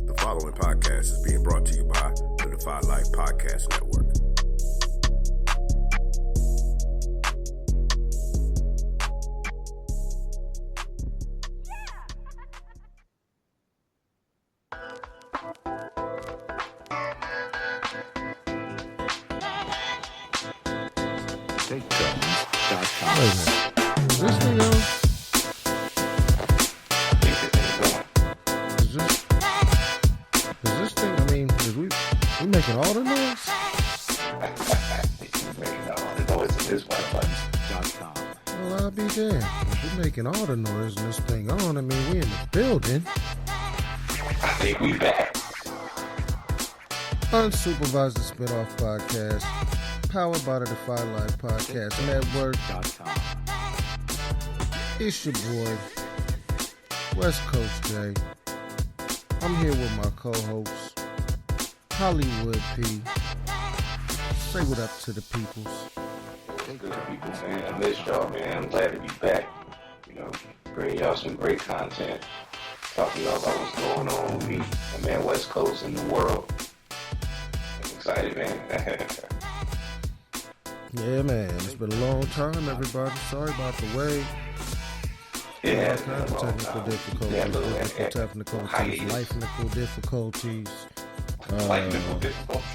The following podcast is being brought to you by the Defy Life Podcast Network. Is this thing on? Is this thing, I mean, we making all the noise? Making all the noise in this one. Well, I'll be damned. If we're making all the noise and this thing on, I mean, we in the building. I think we back. Unsupervised spinoff podcast, powered by the Defy Life Podcast Network. It's your boy, West Coast Jay. I'm here with my co-host, Hollywood P. Say what up to the peoples. Good people, man. I missed y'all, man. I'm glad to be back. You know, bringing y'all some great content. Talking y'all about what's going on with me, and man, West Coast and the world. I'm excited, man. Yeah, man. It's been a long time, everybody. Sorry about the wait. Yeah, All kinds of technical difficulties, life-nical difficulties.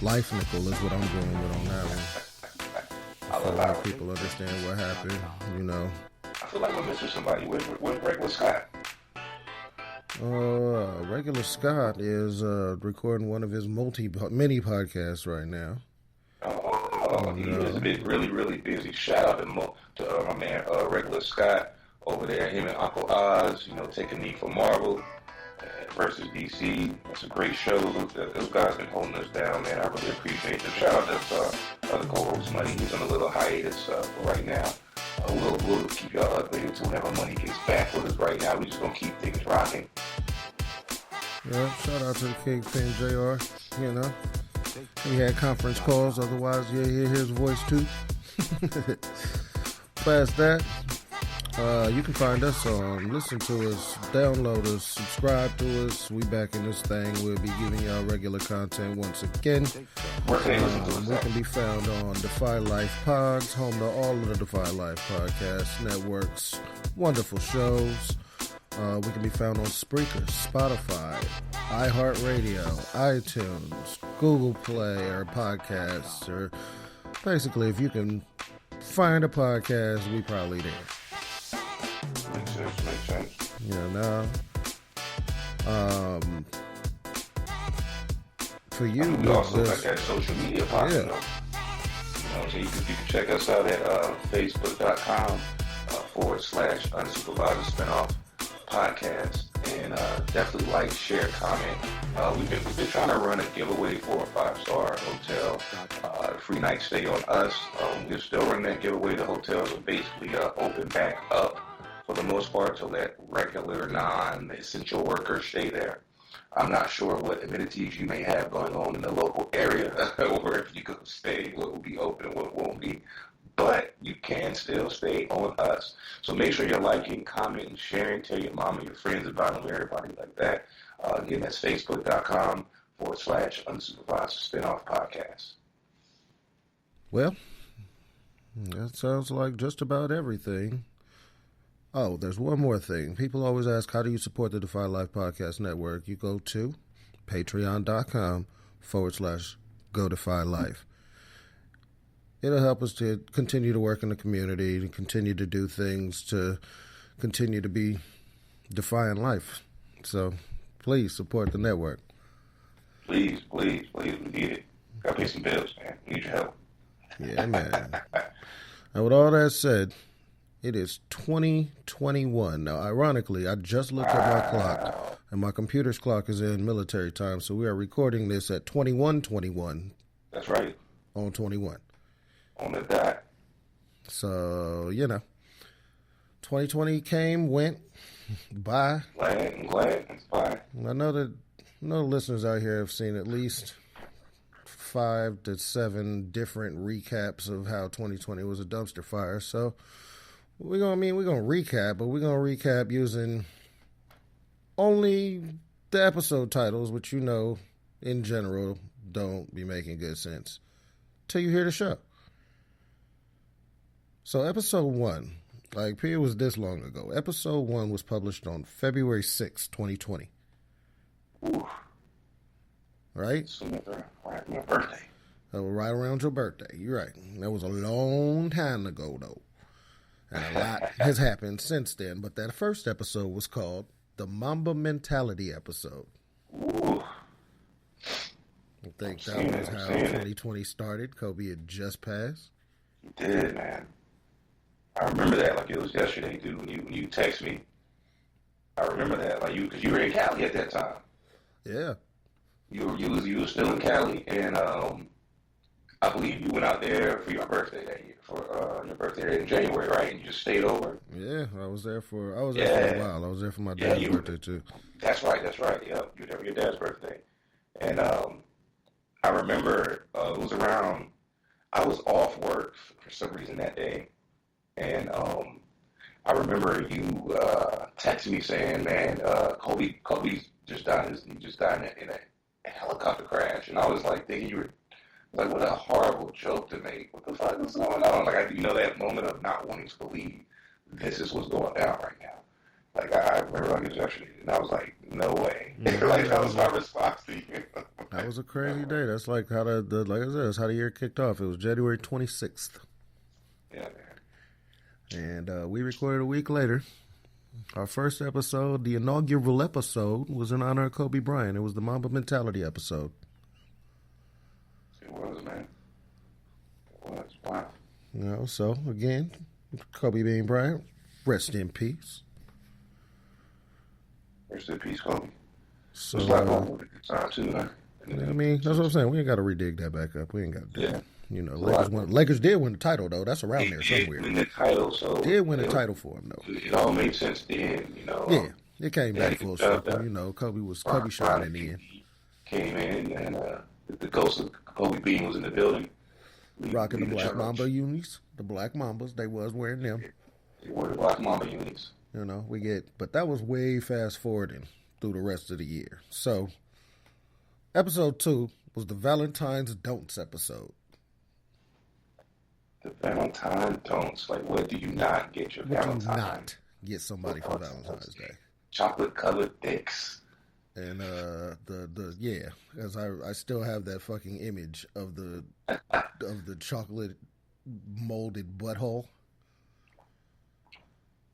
Life-nical is what I'm going with on that one. I feel like people understand what happened, you know. I feel like we're missing somebody. Where's Regular Scott? Regular Scott is recording one of his mini podcasts right now. He has been really, really busy. Shout out to my man, Regular Scott over there. Him and Uncle Oz, you know, taking me for Marvel versus DC. It's a great show. Those guys been holding us down, man. I really appreciate them. Shout out to other co-host Money. He's on a little hiatus for right now. We'll keep y'all updated to whenever Money gets back with us. Right now, we just gonna keep things rocking. Yeah, shout out to the Kingpin JR. You know, he had conference calls. Otherwise, you hear his voice too. Past that, you can find us on, listen to us, download us, subscribe to us. We back in this thing. We'll be giving y'all regular content once again. We can be found on Defy Life Pods, home to all of the Defy Life Podcast Network's wonderful shows. We can be found on Spreaker, Spotify, iHeartRadio, iTunes, Google Play, or podcasts, or basically if you can find a podcast, we probably there. Makes sense. Yeah, now, for you, we also got that social media podcast. Yeah. You know, so you can check us out at facebook.com /unsupervised spinoff podcast, and definitely like, share, comment. We've been trying to run a giveaway for a 5-star hotel, free night stay on us. We're still running that giveaway. The hotels are basically open back up for the most part to let regular non-essential workers stay there. I'm not sure what amenities you may have going on in the local area, or if you go stay, what will be open, what won't be. But you can still stay on us. So make sure you're liking, commenting, sharing, tell your mom and your friends about them, everybody like that. Again, that's facebook.com /unsupervised spinoff podcast. Well, that sounds like just about everything. Oh, there's one more thing. People always ask, how do you support the Defy Life Podcast Network? You go to patreon.com /Go Defy Life. It'll help us to continue to work in the community, to continue to do things, to continue to be defying life. So please support the network. Please, we need it. Gotta pay some bills, man. We need your help. Yeah, man. And with all that said, it is 2021. Now, ironically, I just looked at my clock, and my computer's clock is in military time, so we are recording this at 21:21. That's right. On 21. On the dot. So, you know, 2020 came, went, bye. Glad it's bye. I know that listeners out here have seen at least 5 to 7 different recaps of how 2020 was a dumpster fire. So we're gonna recap, but we're gonna recap using only the episode titles, which you know, in general, don't be making good sense till you hear the show. So episode 1, like, it was this long ago. Episode 1 was published on February 6th, 2020. Ooh. Right? So right my birthday. Right around your birthday. You're right. That was a long time ago, though. And a lot has happened since then. But that first episode was called the Mamba Mentality episode. Ooh. I think that was how 2020 started. Kobe had just passed. He did, man. I remember that like it was yesterday, dude. When you text me, I remember that like because you were in Cali at that time. Yeah. You were still in Cali, and I believe you went out there for your birthday that year, for your birthday in January, right? And you just stayed over. Yeah, I was there for a while. I was there for my dad's birthday too. That's right. Yep, you were there for your dad's birthday, and I remember it was around. I was off work for some reason that day, and I remember you texted me saying, "Man, Kobe's just died. He just died in a helicopter crash," and I was like thinking you were like, what a horrible joke to make. What the fuck is going on? Like, I do know that moment of not wanting to believe this is what's going down right now. Like, I remember like it was yesterday, and I was like, no way. Like, that was my response to you. That was a crazy day. That's like how like I said, that's how the year kicked off. It was January 26th. Yeah, man. And we recorded a week later. Our first episode, the inaugural episode, was in honor of Kobe Bryant. It was the Mamba Mentality episode. It was, man. It was. Wow. You know, so, again, Kobe Bean Bryant, rest in peace. Rest in peace, Kobe. So, it's like going with a good time, too, man. I mean, that's what I'm saying. We ain't got to redig that back up. We ain't got to do it. You know, So Lakers did win the title, though. That's around there somewhere. Win the title, so Did win the title for him, though. It all made sense then, you know. Yeah, it came back full circle. You know, Kobe shining in. Came in, and the ghost of Kobe Bean was in the building. Rocking the Black Mamba unis. The Black Mambas, they was wearing them. They wore the Black Mamba unis. You know, but that was way fast forwarding through the rest of the year. So, episode 2 was the Valentine's Don'ts episode. The Valentine Don'ts. Like, what do you not get your Valentine? What do you not get somebody for Valentine's Day? Chocolate-covered dicks. And as I still have that fucking image of the chocolate molded butthole.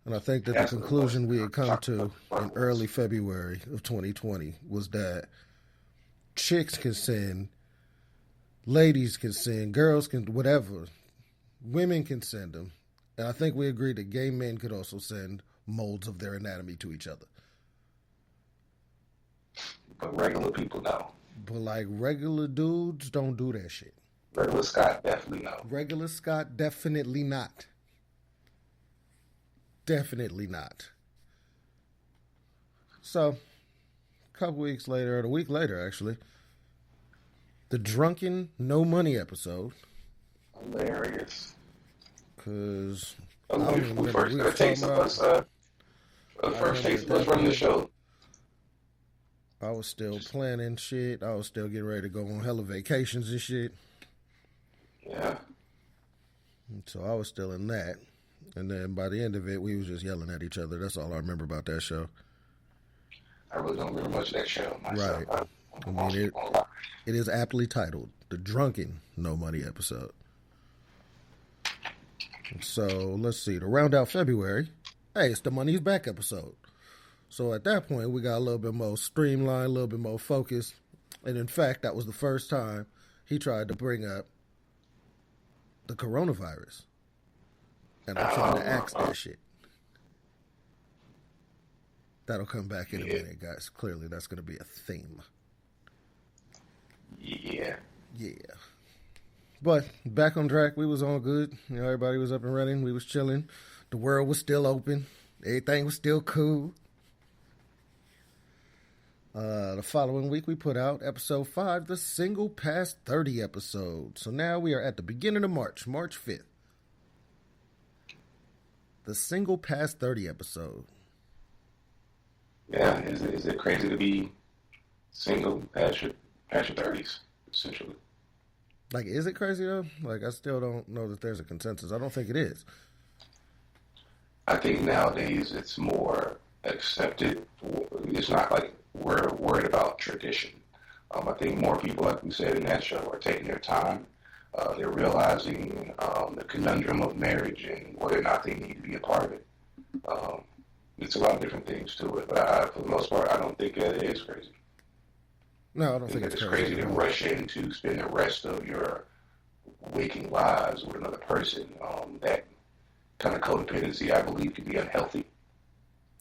And I think that the conclusion we had come to in early February of 2020 was that chicks can send, ladies can send, girls can, whatever, women can send them. And I think we agreed that gay men could also send molds of their anatomy to each other. But regular people know. But like regular dudes don't do that shit. Regular Scott definitely know. Regular Scott definitely not. Definitely not. So, a couple weeks later, or a week later actually, the Drunken No Money episode. Hilarious. Because first taste of us running the show. I was still planning shit. I was still getting ready to go on hella vacations and shit. Yeah. And so I was still in that. And then by the end of it, we was just yelling at each other. That's all I remember about that show. I really don't remember much of that show myself. Right. I mean, it is aptly titled The Drunken No Money episode. So let's see. To round out February, hey, it's the Money's Back episode. So at that point, we got a little bit more streamlined, a little bit more focused. And in fact, that was the first time he tried to bring up the coronavirus. And I'm trying to axe that shit. That'll come back in a minute, guys. Clearly, that's going to be a theme. Yeah. Yeah. But back on track, we was all good. You know, everybody was up and running. We was chilling. The world was still open. Everything was still cool. The following week, we put out episode 5, the Single Past 30 episode. So now we are at the beginning of March 5th. The Single Past 30 episode. Yeah, is it crazy to be single past your 30s, essentially. Like, is it crazy though? Like, I still don't know that there's a consensus. I don't think it is. I think nowadays it's more accepted. It's not like we're worried about tradition. I think more people, like we said in that show, are taking their time. They're realizing the conundrum of marriage and whether or not they need to be a part of it. It's a lot of different things to it, but for the most part, I don't think that it is crazy. No, I don't think it's it's crazy to rush in to spend the rest of your waking lives with another person. That kind of codependency, I believe, can be unhealthy.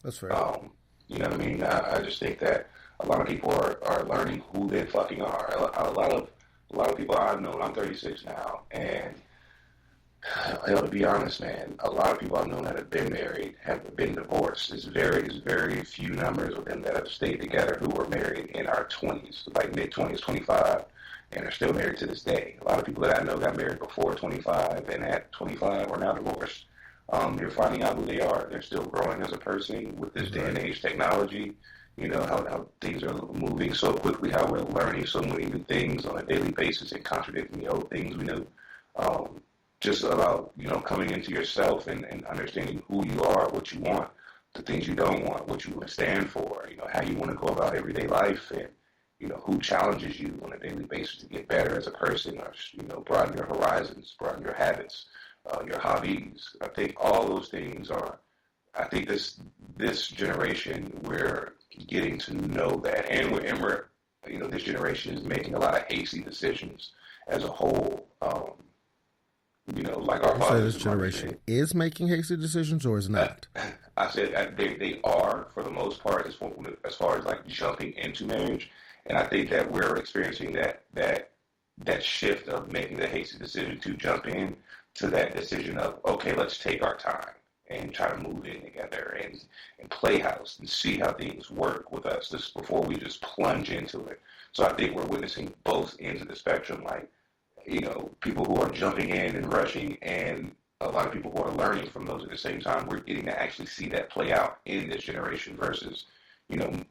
That's fair. You know what I mean? I just think that a lot of people are learning who they fucking are. A lot of people I've known. I'm 36 now, and to be honest, man, a lot of people I've known that have been married have been divorced. There's very few numbers of them that have stayed together who were married in our 20s, like mid-20s, 25, and are still married to this day. A lot of people that I know got married before 25, and at 25 are now divorced. They're finding out who they are. They're still growing as a person with this day and age technology. You know, how things are moving so quickly, how we're learning so many new things on a daily basis and contradicting the old things we knew. Just about, coming into yourself and understanding who you are, what you want, the things you don't want, what you want to stand for, how you want to go about everyday life, and, who challenges you on a daily basis to get better as a person, or, broaden your horizons, broaden your habits, your hobbies. I think all those things I think this generation, we're getting to know that, and we're this generation is making a lot of hasty decisions as a whole. Like our fathers. This generation is making hasty decisions, or is not? I said they are, for the most part, as far as like jumping into marriage, and I think that we're experiencing that shift of making the hasty decision to jump in to that decision of, okay, let's take our time and try to move in together and play house and see how things work with us just before we just plunge into it. So I think we're witnessing both ends of the spectrum, like, people who are jumping in and rushing, and a lot of people who are learning from those at the same time. We're getting to actually see that play out in this generation versus,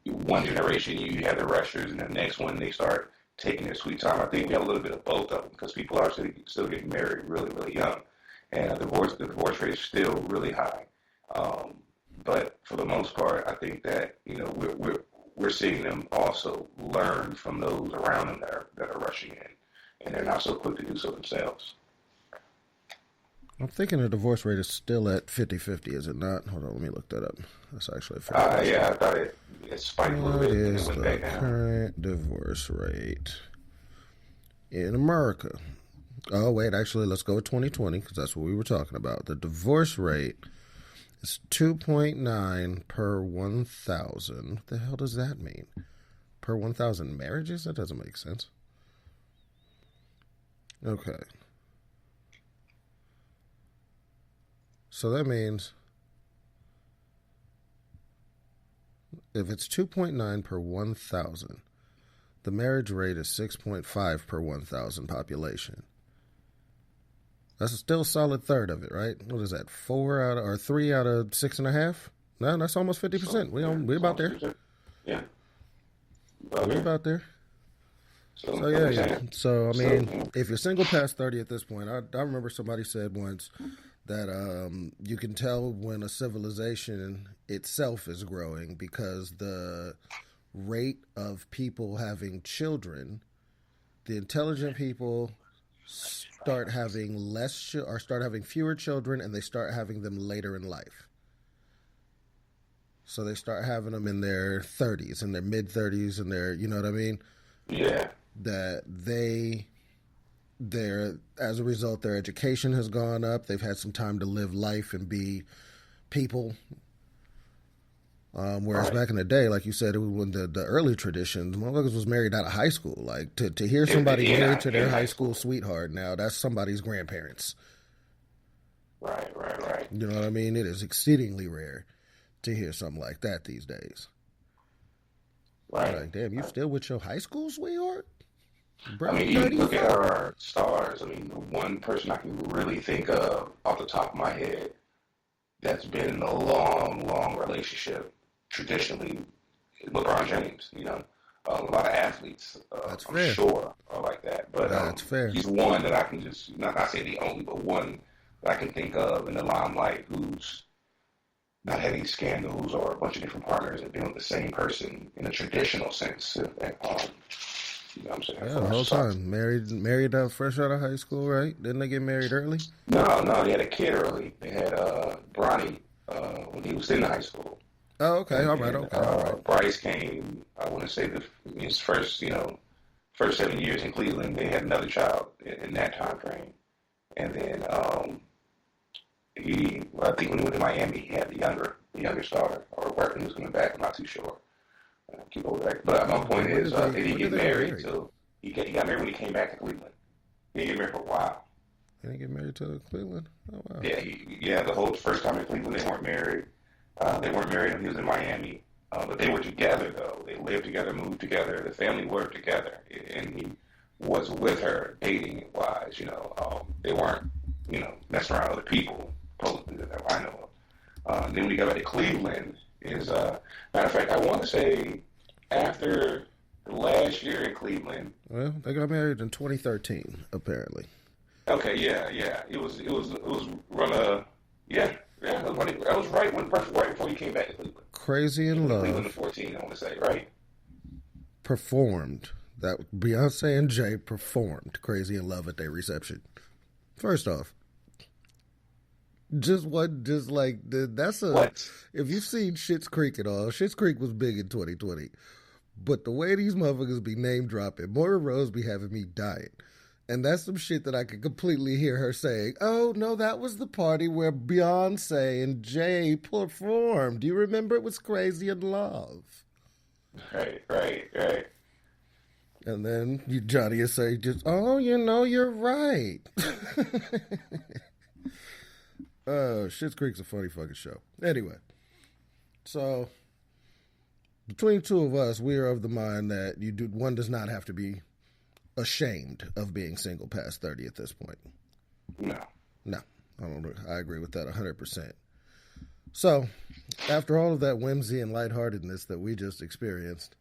one generation you have the rushers, and the next one they start taking their sweet time. I think we have a little bit of both of them because people are still getting married really, really young, and the divorce rate is still really high. But for the most part, I think that we're seeing them also learn from those around them that are rushing in. And they're not so quick to do so themselves. I'm thinking the divorce rate is still at 50-50, is it not? Hold on, let me look that up. That's actually a fair yeah, I thought it spiked a little bit. What is and it the went back down. current divorce rate in America? Oh, wait, actually, let's go with 2020, because that's what we were talking about. The divorce rate is 2.9 per 1,000. What the hell does that mean? Per 1,000 marriages? That doesn't make sense. Okay. So that means if it's 2.9 per 1,000, the marriage rate is 6.5 per 1,000 population. That's still a solid third of it, right? What is that? 3 out of 6.5? No, that's almost 50%. We're about there. Yeah. We're about there. So yeah. So I mean, if you're single past 30 at this point, I remember somebody said once that you can tell when a civilization itself is growing because the rate of people having children, the intelligent people start having start having fewer children, and they start having them later in life. So they start having them in their 30s, in their mid 30s, and their, you know what I mean? Yeah. That as a result, their education has gone up. They've had some time to live life and be people. Whereas back in the day, like you said, when the early traditions, motherfuckers was married out of high school. Like to hear somebody married to their high school sweetheart now, that's somebody's grandparents. Right. You know what I mean? It is exceedingly rare to hear something like that these days. Right. Like, damn, you still with your high school sweetheart? Bro, I mean, you look at our stars. I mean, the one person I can really think of off the top of my head that's been in a long relationship traditionally is LeBron James. A lot of athletes, That's I'm fair. sure, are like that. But That's fair. he's one that I can just, not say the only, but one that I can think of in the limelight who's not had any scandals or a bunch of different partners and been with the same person in a traditional sense. And, you know what I'm saying? Yeah, the whole time. Married fresh out of high school, right? Didn't they get married early? No, they had a kid early. They had Bronny when he was in high school. Oh, okay. All right. Bryce came, I want to say, his first 7 years in Cleveland. They had another child in that time frame. And then I think when he went to Miami, he had the youngest daughter, or wherever he was coming back. I'm not too sure. Keep over there. But my point is, they didn't get married until he got married when he came back to Cleveland. He didn't get married for a while. He didn't get married to Cleveland? Oh, wow. Yeah, the whole first time in Cleveland, they weren't married. They weren't married when he was in Miami. But they were together, though. They lived together, moved together. The family worked together. And he was with her dating-wise, They weren't, messing around with other people, probably, that I know of. Then when he got back to Cleveland, matter of fact, I want to say after the last year in Cleveland. Well, they got married in 2013, apparently. Okay, yeah. It was run that was right before he came back to Cleveland. Crazy in Love. Cleveland in 14, I want to say, right? Performed. That Beyonce and Jay performed Crazy in Love at their reception. First off, if you've seen Schitt's Creek at all, Schitt's Creek was big in 2020. But the way these motherfuckers be name dropping, Moira Rose be having me dying. And that's some shit that I could completely hear her saying, oh, no, that was the party where Beyonce and Jay performed. Do you remember? It was Crazy in Love. Right. And then Johnny will say, you're right. Schitt's Creek's a funny fucking show. Anyway, so between the two of us, we are of the mind that one does not have to be ashamed of being single past 30 at this point. No, I agree with that 100%. So, after all of that whimsy and lightheartedness that we just experienced,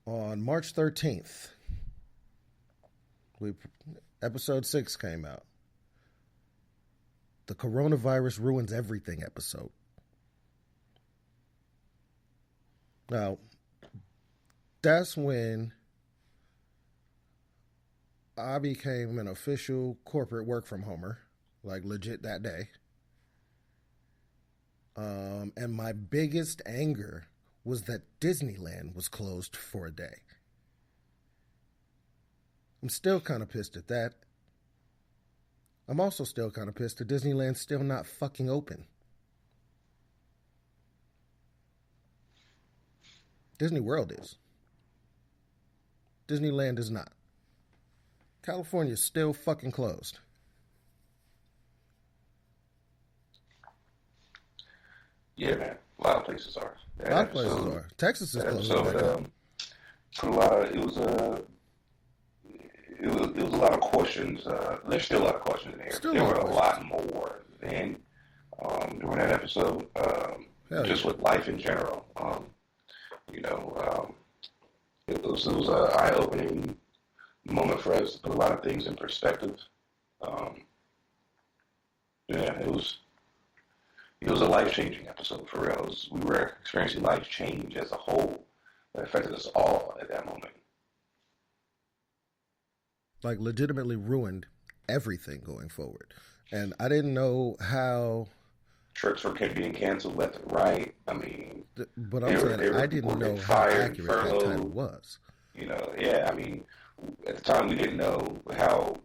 on March 13th, episode 6 came out. The Coronavirus Ruins Everything episode. Now, that's when I became an official corporate work from homer, like legit that day. And my biggest anger was that Disneyland was closed for a day. I'm still kind of pissed at that. I'm also still kind of pissed that Disneyland's still not fucking open. Disney World is. Disneyland is not. California's still fucking closed. Yeah, man. A lot of places are. A lot of places are. Texas is closed. It was a lot of questions. There's still a lot of questions in there. There were a lot more than during that episode. Just with life in general. It was an eye-opening moment for us to put a lot of things in perspective. It was a life-changing episode for real. We were experiencing life change as a whole that affected us all at that moment. Like, legitimately ruined everything going forward. And I didn't know how... Trips were being canceled left and right. I mean... But I'm saying I didn't know how accurate that title was. I mean, at the time we didn't know how,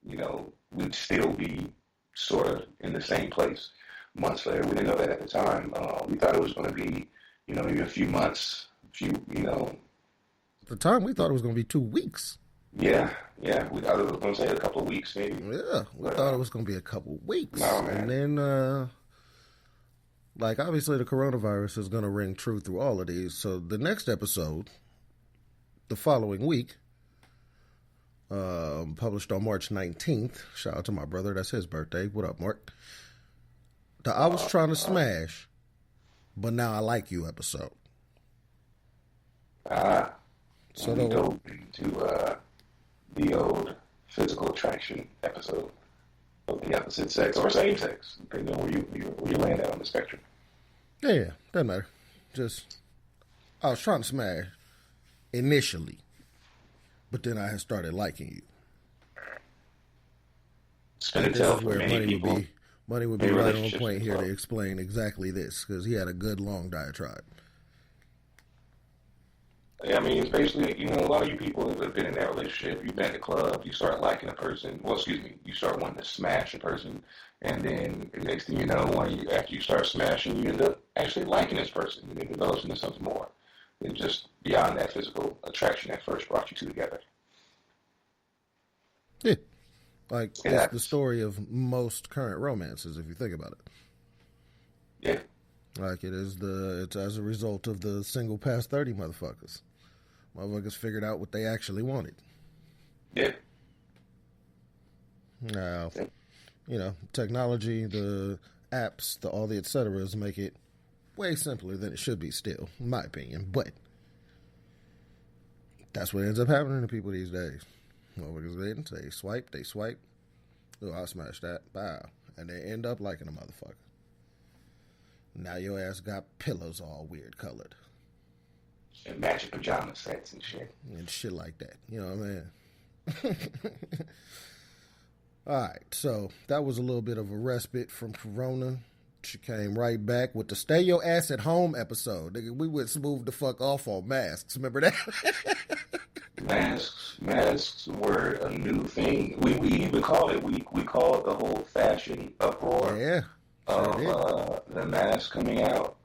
we'd still be sort of in the same place months later. We didn't know that at the time. We thought it was going to be, maybe a few months, At the time, we thought it was going to be 2 weeks. Yeah. We thought it was going to say a couple of weeks, maybe. Yeah, we thought it was going to be a couple of weeks. No, man. And then, obviously the coronavirus is going to ring true through all of these. So the next episode, the following week, published on March 19th. Shout out to my brother. That's his birthday. What up, Mark? The I Was Trying to Smash, but Now I Like You episode. So we dove into the old physical attraction episode of the opposite sex or same sex, depending on where you land at on the spectrum. Yeah, doesn't matter. Just, I was trying to smash initially, but then I had started liking you. Spin and tell for many people. Money would be right on point here to explain exactly this, because he had a good long diatribe. Yeah, I mean, it's basically, a lot of you people that have been in that relationship, you've been at the club, you start liking a person, you start wanting to smash a person, and then the next thing you know, after you start smashing, you end up actually liking this person, and it develops into something more than just beyond that physical attraction that first brought you two together. Yeah. Like, it's the story of most current romances, if you think about it. Yeah. Like, it's as a result of the single past 30 motherfuckers. Motherfuckers figured out what they actually wanted. Yeah. Now, technology, the apps, all the et ceteras make it way simpler than it should be still, in my opinion. But that's what ends up happening to people these days. Motherfuckers, they swipe. Oh, I'll smash that. Bow. And they end up liking a motherfucker. Now your ass got pillows all weird colored. And matching pajama sets and shit. And shit like that. You know what I mean? All right. So that was a little bit of a respite from Corona. She came right back with the Stay Your Ass at Home episode. Nigga, we went smooth the fuck off on masks. Remember that? Masks were a new thing. We even called it. We called it the whole fashion uproar. Yeah. The mask coming out.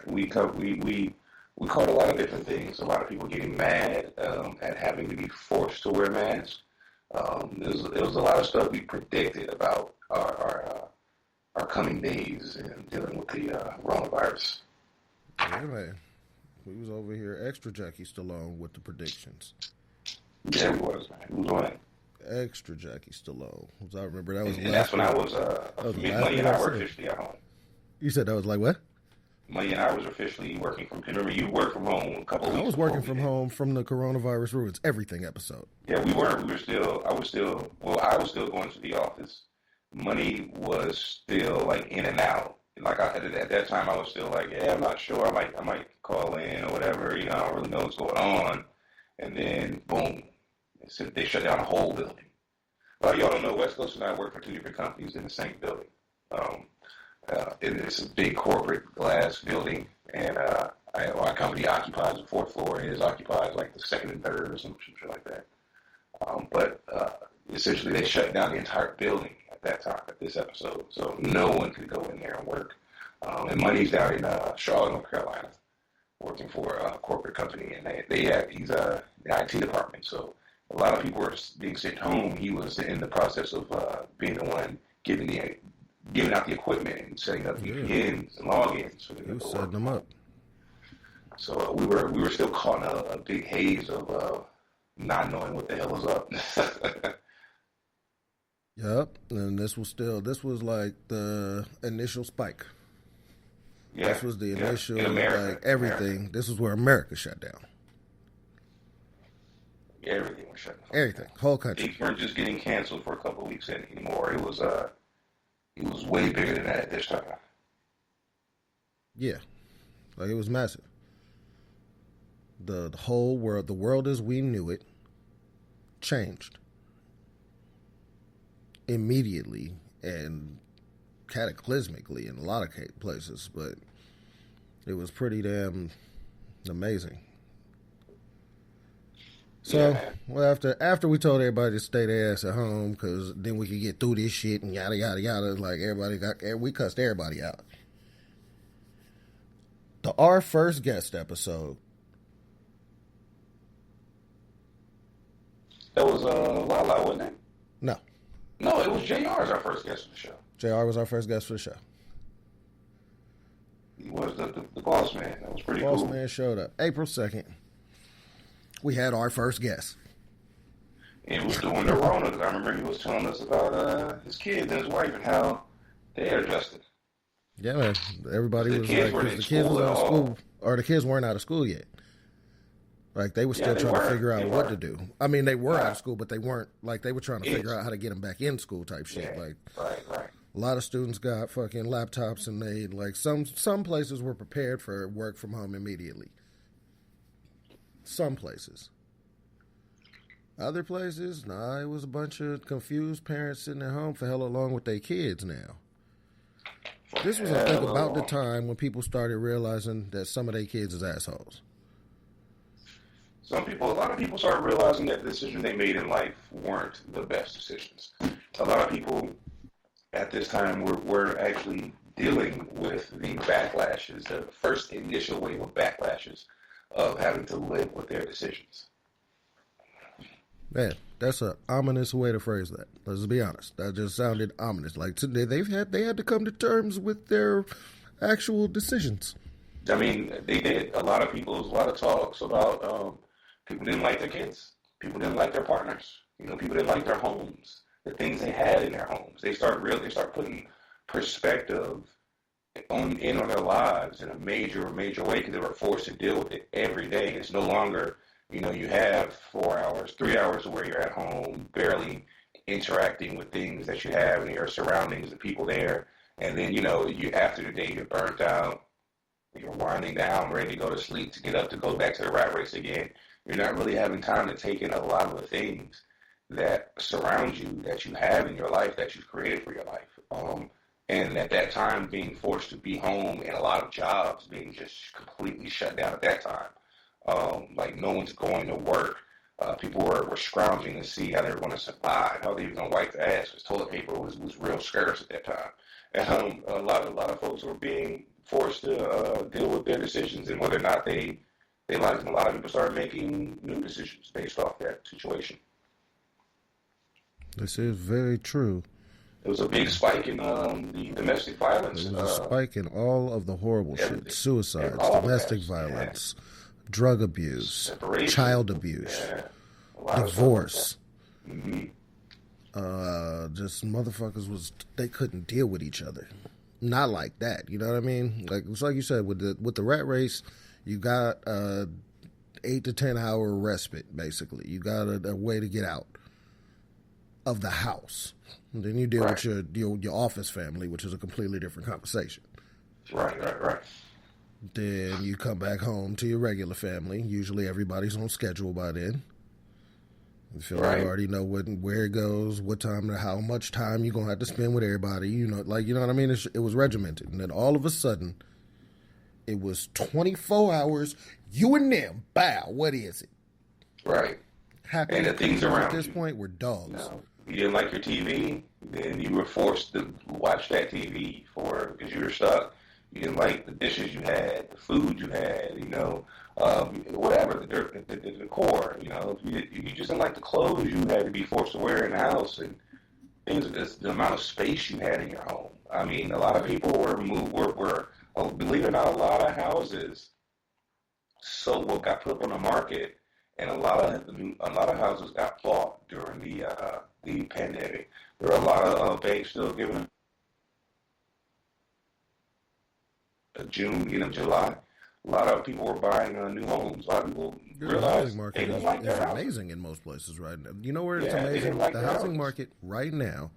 We called a lot of different things. A lot of people getting mad at having to be forced to wear masks. There was a lot of stuff we predicted about our coming days and dealing with the coronavirus. Yeah, man. We was over here extra Jackie Stallone with the predictions. Yeah, we was, man. We was on it. Extra Jackie Stallone. I remember that was. And that's when I was. Money and I were officially at home. You said that was like what? Money and I was officially working from. Remember, you worked from home a couple of weeks. I was working from home from the Coronavirus Ruins Everything episode. Yeah, we were. We were still. I was still going to the office. Money was still like in and out. Like at that time, I was still like, yeah, I'm not sure. I might call in or whatever. I don't really know what's going on. And then boom, they shut down the whole building. Well, y'all don't know, West Coast and I work for two different companies in the same building. It's a big corporate glass building, and our company occupies the fourth floor, and his occupies like the second and third or some shit like that. But essentially, they shut down the entire building at that time, at this episode, so no one could go in there and work. And Money's down in Charlotte, North Carolina, working for a corporate company, and they have the IT department. So a lot of people were being sent home. He was in the process of being the one giving out the equipment and setting up VPNs and logins. He was setting them up. So we were still caught in a big haze of not knowing what the hell was up. Yep, and this was like the initial spike. Yeah, this was the initial, America, like everything. America. This is where America shut down. Yeah, everything was shut down. Everything, whole country. Things weren't just getting canceled for a couple of weeks anymore. It was way bigger than that at this time. Yeah, like it was massive. The whole world, the world as we knew it, changed immediately and cataclysmically in a lot of places, but it was pretty damn amazing. So, well, after we told everybody to stay their ass at home, because then we could get through this shit and yada yada yada, like we cussed everybody out. Our first guest episode. That was Lala, wasn't it? No, it was JR's our first guest for the show. JR was our first guest for the show. He was the boss man. That was pretty cool. Boss man showed up. April 2nd. We had our first guest. It was during the Rona. I remember he was telling us about his kids and his wife and how they had adjusted. Yeah, man. Everybody was like, because the kids was out of school, or the kids weren't out of school yet. Like, they were still trying to figure out what to do. I mean, they were out of school, but they weren't, like, they were trying to figure out how to get them back in school type shit. Yeah, like, right. A lot of students got fucking laptops, and they, like, some places were prepared for work from home immediately. Some places. Other places, nah, it was a bunch of confused parents sitting at home for hella long with their kids now. This was, I think, about the time when people started realizing that some of their kids is assholes. A lot of people started realizing that the decisions they made in life weren't the best decisions. A lot of people at this time were actually dealing with the backlashes, the first initial wave of backlashes of having to live with their decisions. Man, that's an ominous way to phrase that. Let's be honest. That just sounded ominous. Like, today they had to come to terms with their actual decisions. I mean, they did. A lot of talks about people didn't like their kids. People didn't like their partners. People didn't like their homes, the things they had in their homes. They start putting perspective on their lives in a major way because they were forced to deal with it every day. It's no longer, you have 4 hours, 3 hours where you're at home, barely interacting with things that you have in your surroundings, the people there. And then, you after the day, you're burnt out. You're winding down, ready to go to sleep, to get up, to go back to the rat race again. You're not really having time to take in a lot of the things that surround you, that you have in your life, that you've created for your life. And at that time, being forced to be home and a lot of jobs being just completely shut down at that time. Like, no one's going to work. People were scrounging to see how they were going to survive, how they were going to wipe their ass, because toilet paper was real scarce at that time. And a lot of folks were being forced to deal with their decisions and whether or not they liked them. A lot of people started making new decisions based off that situation. This is very true. There was a big spike in the domestic violence. There was a spike in all of the horrible shit. Suicides, domestic violence, drug abuse, separation, child abuse, divorce. Mm-hmm. Just motherfuckers they couldn't deal with each other. Not like that, you know what I mean? Like, it's like you said, with the rat race, you got 8 to 10 hour respite, basically. You got a way to get out of the house. And then you deal with your office family, which is a completely different conversation. Right. Then you come back home to your regular family. Usually everybody's on schedule by then. You feel like you already know where it goes, what time, how much time you're going to have to spend with everybody. You know what I mean? It was regimented. And then all of a sudden, it was 24 hours, you and them, bow, what is it? Right. Happy and the things around at this point were dogs. No. You didn't like your TV, then you were forced to watch that TV because you were stuck. You didn't like the dishes you had, the food you had, whatever, the decor, If you just didn't like the clothes you had to be forced to wear in the house and things like this, the amount of space you had in your home. I mean, a lot of people were believe it or not, a lot of houses got put up on the market, and a lot of houses got bought during the pandemic. There are a lot of banks still giving June, beginning of July. A lot of people were buying new homes. A lot of people realized the housing market is amazing amazing in most places right now. You know where it's amazing? The housing market right now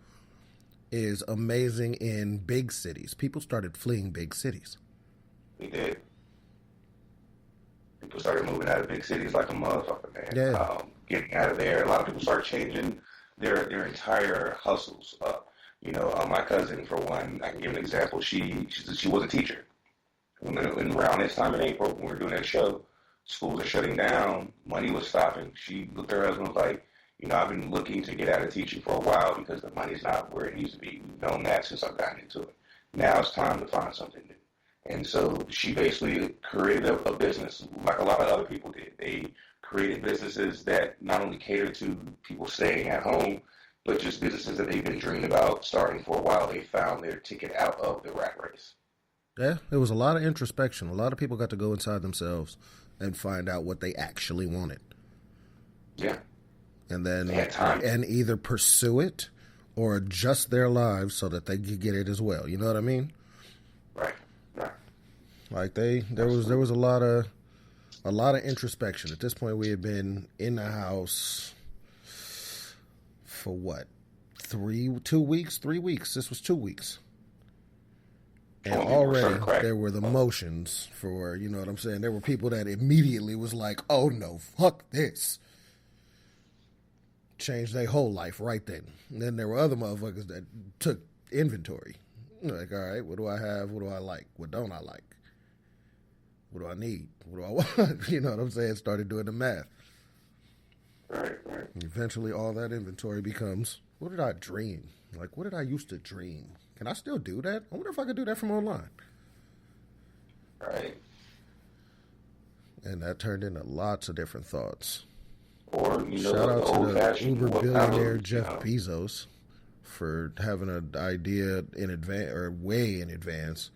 is amazing in big cities. People started fleeing big cities. They did. People started moving out of big cities like a motherfucker, man. Yeah. Getting out of there. A lot of people started changing their entire hustles up. My cousin, for one, I can give an example. She was a teacher. When around this time in April, when we were doing that show, schools are shutting down, money was stopping. She looked at her husband and was like, I've been looking to get out of teaching for a while because the money's not where it needs to be. We've known that since I've gotten into it. Now it's time to find something new. And so she basically created a business like a lot of other people did. They created businesses that not only cater to people staying at home, but just businesses that they've been dreaming about starting for a while. They found their ticket out of the rat race. Yeah, there was a lot of introspection. A lot of people got to go inside themselves and find out what they actually wanted. Yeah. And then they had time. And either pursue it or adjust their lives so that they could get it as well. You know what I mean? Right. Like there was a lot of A lot of introspection. At this point, we had been in the house for what? 2 weeks? 3 weeks. This was 2 weeks. And already there were the motions for, you know what I'm saying? There were people that immediately was like, oh no, fuck this. Changed their whole life right then. And then there were other motherfuckers that took inventory. Like, all right, what do I have? What do I like? What don't I like? What do I need? What do I want? You know what I'm saying? Started doing the math. Right. Eventually all that inventory becomes, what did I dream? Like, what did I used to dream? Can I still do that? I wonder if I could do that from online. Right. And that turned into lots of different thoughts. Or, you know, shout out to the Uber billionaire Jeff Bezos for having an idea in advance, or way in advance.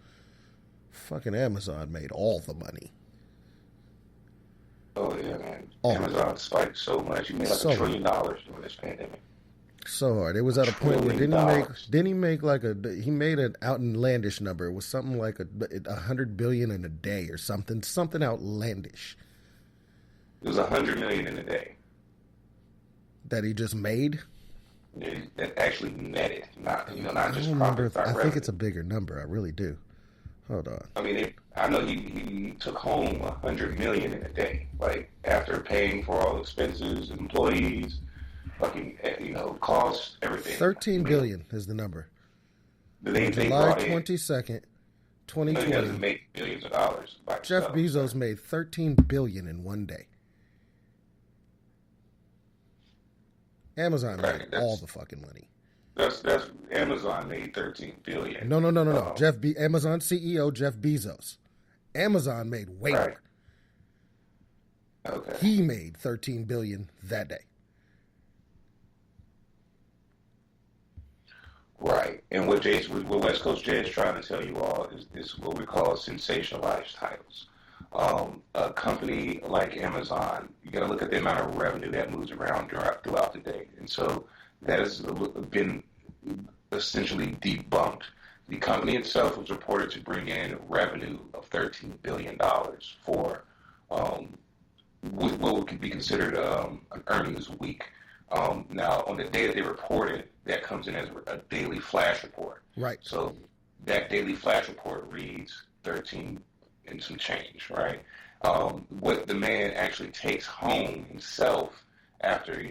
Fucking Amazon made all the money. Oh, yeah, man. Amazon spiked so much. You made like $1 trillion during this pandemic. So hard. It was at a point where didn't he make like he made an outlandish number. It was something like 100 billion in a day or something outlandish. It was 100 million in a day. That he just made? That actually netted, not just remember. profit. I think it's a bigger number. I really do. Hold on. I mean, I know he took home 100 million in a day, like after paying for all expenses, employees, fucking, costs, everything. 13 billion is the number. They July 22nd, 2020. He doesn't make billions of dollars. Jeff Bezos made 13 billion in one day. Amazon made all the fucking money. That's Amazon made 13 billion. No. Amazon CEO Jeff Bezos. Amazon made way more. Okay. He made 13 billion that day. Right. And what West Coast Jay is trying to tell you all is what we call sensationalized titles. A company like Amazon, you got to look at the amount of revenue that moves around throughout the day. And so that has been essentially debunked. The company itself was reported to bring in revenue of $13 billion for what could be considered an earnings week. Now, on the day that they reported, that comes in as a daily flash report. Right. So that daily flash report reads 13 and some change, right? What the man actually takes home himself after,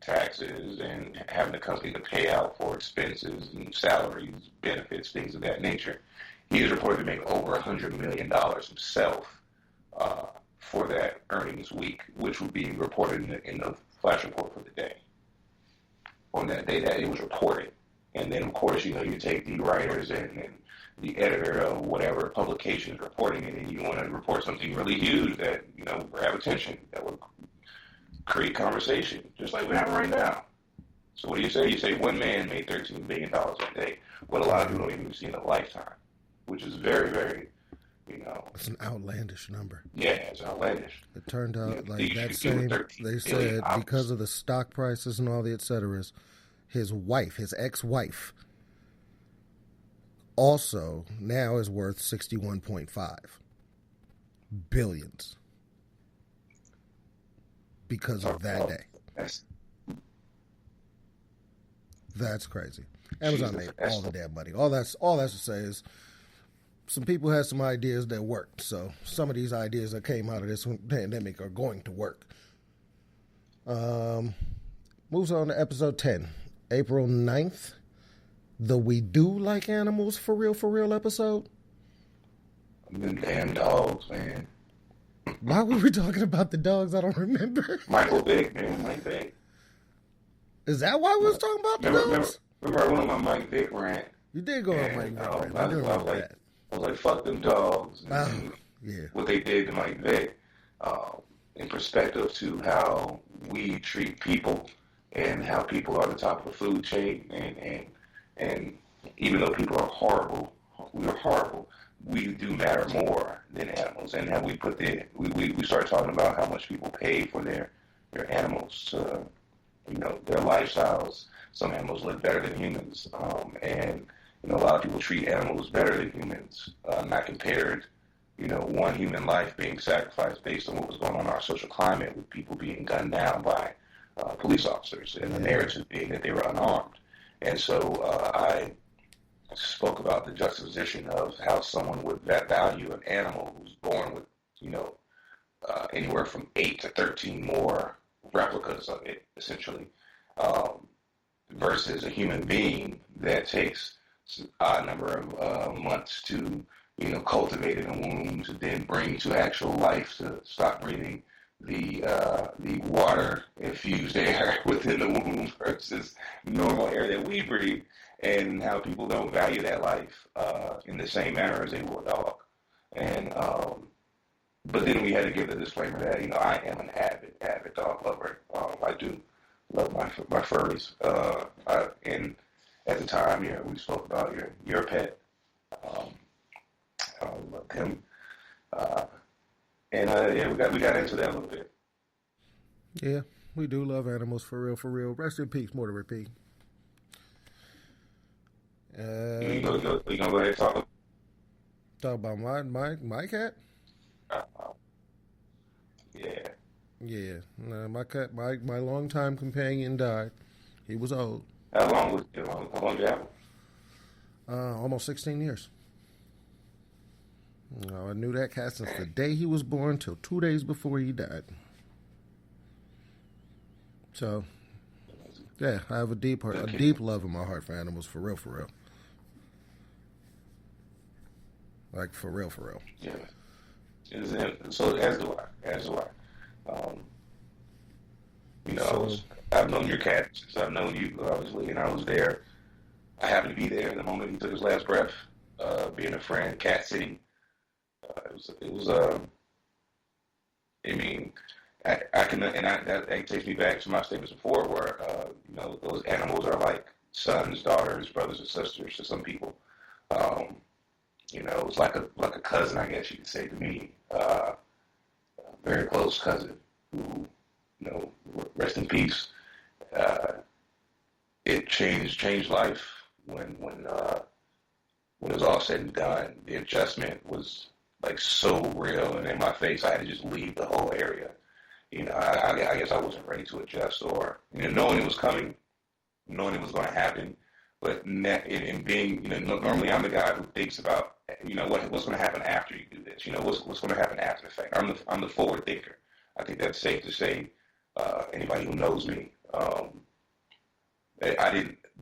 taxes and having the company to pay out for expenses and salaries, benefits, things of that nature, he is reported to make over $100 million himself for that earnings week, which would be reported in the flash report for the day. On that day that it was reported. And then, of course, you take the writers and the editor of whatever publication is reporting it, and you want to report something really huge that, will have attention, that will create conversation, just like we're having right now. So what do you say? You say one man made $13 billion a day. What a lot of people don't even see in a lifetime, which is very, very, It's an outlandish number. Yeah, it's outlandish. It turned out they said because of the stock prices and all the et ceteras, his ex-wife, also now is worth 61.5 billions because of that day. That's crazy. Amazon made all the damn money. All that's to say is some people had some ideas that worked. So some of these ideas that came out of this pandemic are going to work. Moves on to episode 10, April 9th. The We Do Like Animals for real episode. Them damn dogs, man. Why were we talking about the dogs? I don't remember. Michael Vick, man. Mike Vick. Is that why we was talking about the dogs? Remember one of my Mike Vick rant? You did go on Mike Vick rant. I was like, fuck them dogs. Yeah. What they did to Mike Vick, in perspective to how we treat people and how people are the top of the food chain, and even though people are horrible, we do matter more than animals. And how we we start talking about how much people pay for their animals, their lifestyles. Some animals live better than humans, and a lot of people treat animals better than humans, not compared one human life being sacrificed based on what was going on in our social climate, with people being gunned down by police officers, and the narrative being that they were unarmed. And so I spoke about the juxtaposition of how someone with that value, an animal who's born with, anywhere from 8 to 13 more replicas of it, essentially, versus a human being that takes a number of months to, cultivate in a womb, to then bring to actual life, to stop breathing the water infused air within the womb versus normal air that we breathe, and how people don't value that life in the same manner as they will a dog. And but then we had to give the disclaimer that I am an avid dog lover. I do love my furries. And at the time, we spoke about your pet. I loved him. We got into that a little bit. Yeah, we do love animals for real, for real. Rest in peace, Mortimer P. You gonna go ahead and talk about my cat? Yeah. Yeah. My cat, my longtime companion died. He was old. How long did you have him? Almost 16 years. I knew that cat since the day he was born till 2 days before he died. So, yeah, I have a deep love in my heart for animals, for real, for real. Like, for real, for real. Yeah. So, as do I. I've known your cat since I've known you, obviously, and I was there. I happened to be there in the moment he took his last breath, being a friend, cat sitting. It was that takes me back to my statements before, where those animals are like sons, daughters, brothers, and sisters to some people. It's like a cousin, I guess you could say, to me, a very close cousin who, rest in peace. It changed life when it was all said and done. The adjustment was like so real, and in my face, I had to just leave the whole area. I guess I wasn't ready to adjust, or knowing it was coming, knowing it was going to happen. But in being, normally I'm the guy who thinks about, what's going to happen after you do this. What's going to happen after the fact. I'm the forward thinker. I think that's safe to say. Anybody who knows me,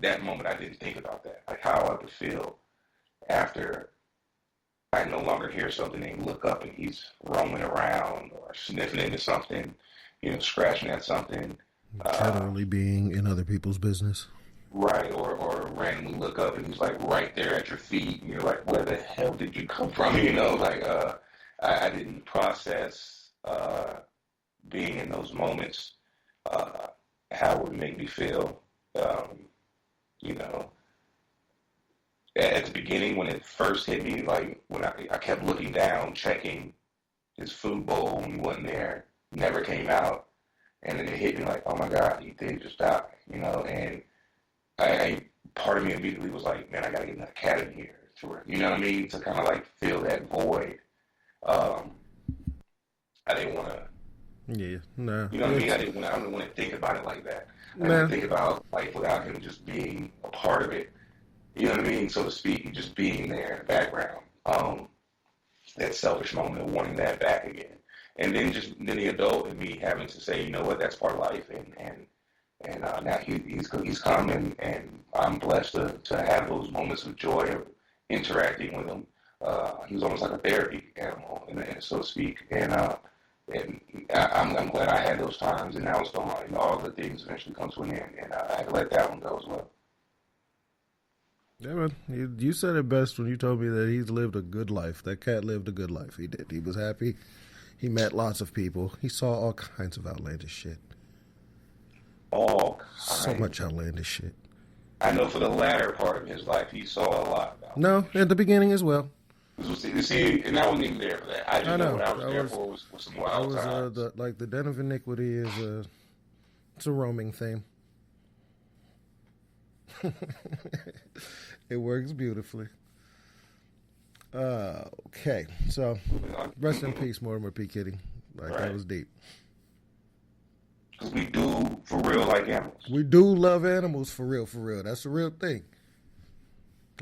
that moment I didn't think about that, like how I would feel after I no longer hear something and look up and he's roaming around or sniffing into something, scratching at something. Generally being in other people's business. Right, or randomly look up and he's like right there at your feet and you're like, where the hell did you come from? I didn't process being in those moments, how it would make me feel. At the beginning, when it first hit me, like when I kept looking down, checking his food bowl when he wasn't there, never came out, and then it hit me like, oh my God, he did just die, and part of me immediately was like, man, I gotta get another cat in here, to kind of like fill that void. I didn't want to. Yeah, no. You know what I mean? I didn't want to think about it like that. I didn't think about life without him just being a part of it. You know what I mean? So to speak, just being there in the background. That selfish moment of wanting that back again. And then the adult in me having to say, you know what, that's part of life. And now he's come, and I'm blessed to have those moments of joy of interacting with him. He was almost like a therapy animal, so to speak. And I'm glad I had those times, and now it's gone. All the things eventually come to an end, and I had to let that one go as well. Yeah, man. You said it best when you told me that he's lived a good life. That cat lived a good life. He did. He was happy. He met lots of people. He saw all kinds of outlandish shit. So much outlandish shit. I know for the latter part of his life, he saw a lot. No, at the beginning as well. See, and I wasn't even there for that. I just know what I was there for was some wild times. The Den of Iniquity is it's a roaming theme. It works beautifully. Okay, so rest in peace, Mortimer P. Kitty. Like, that was deep. Because we do, for real, like animals. We do love animals, for real, for real. That's a real thing.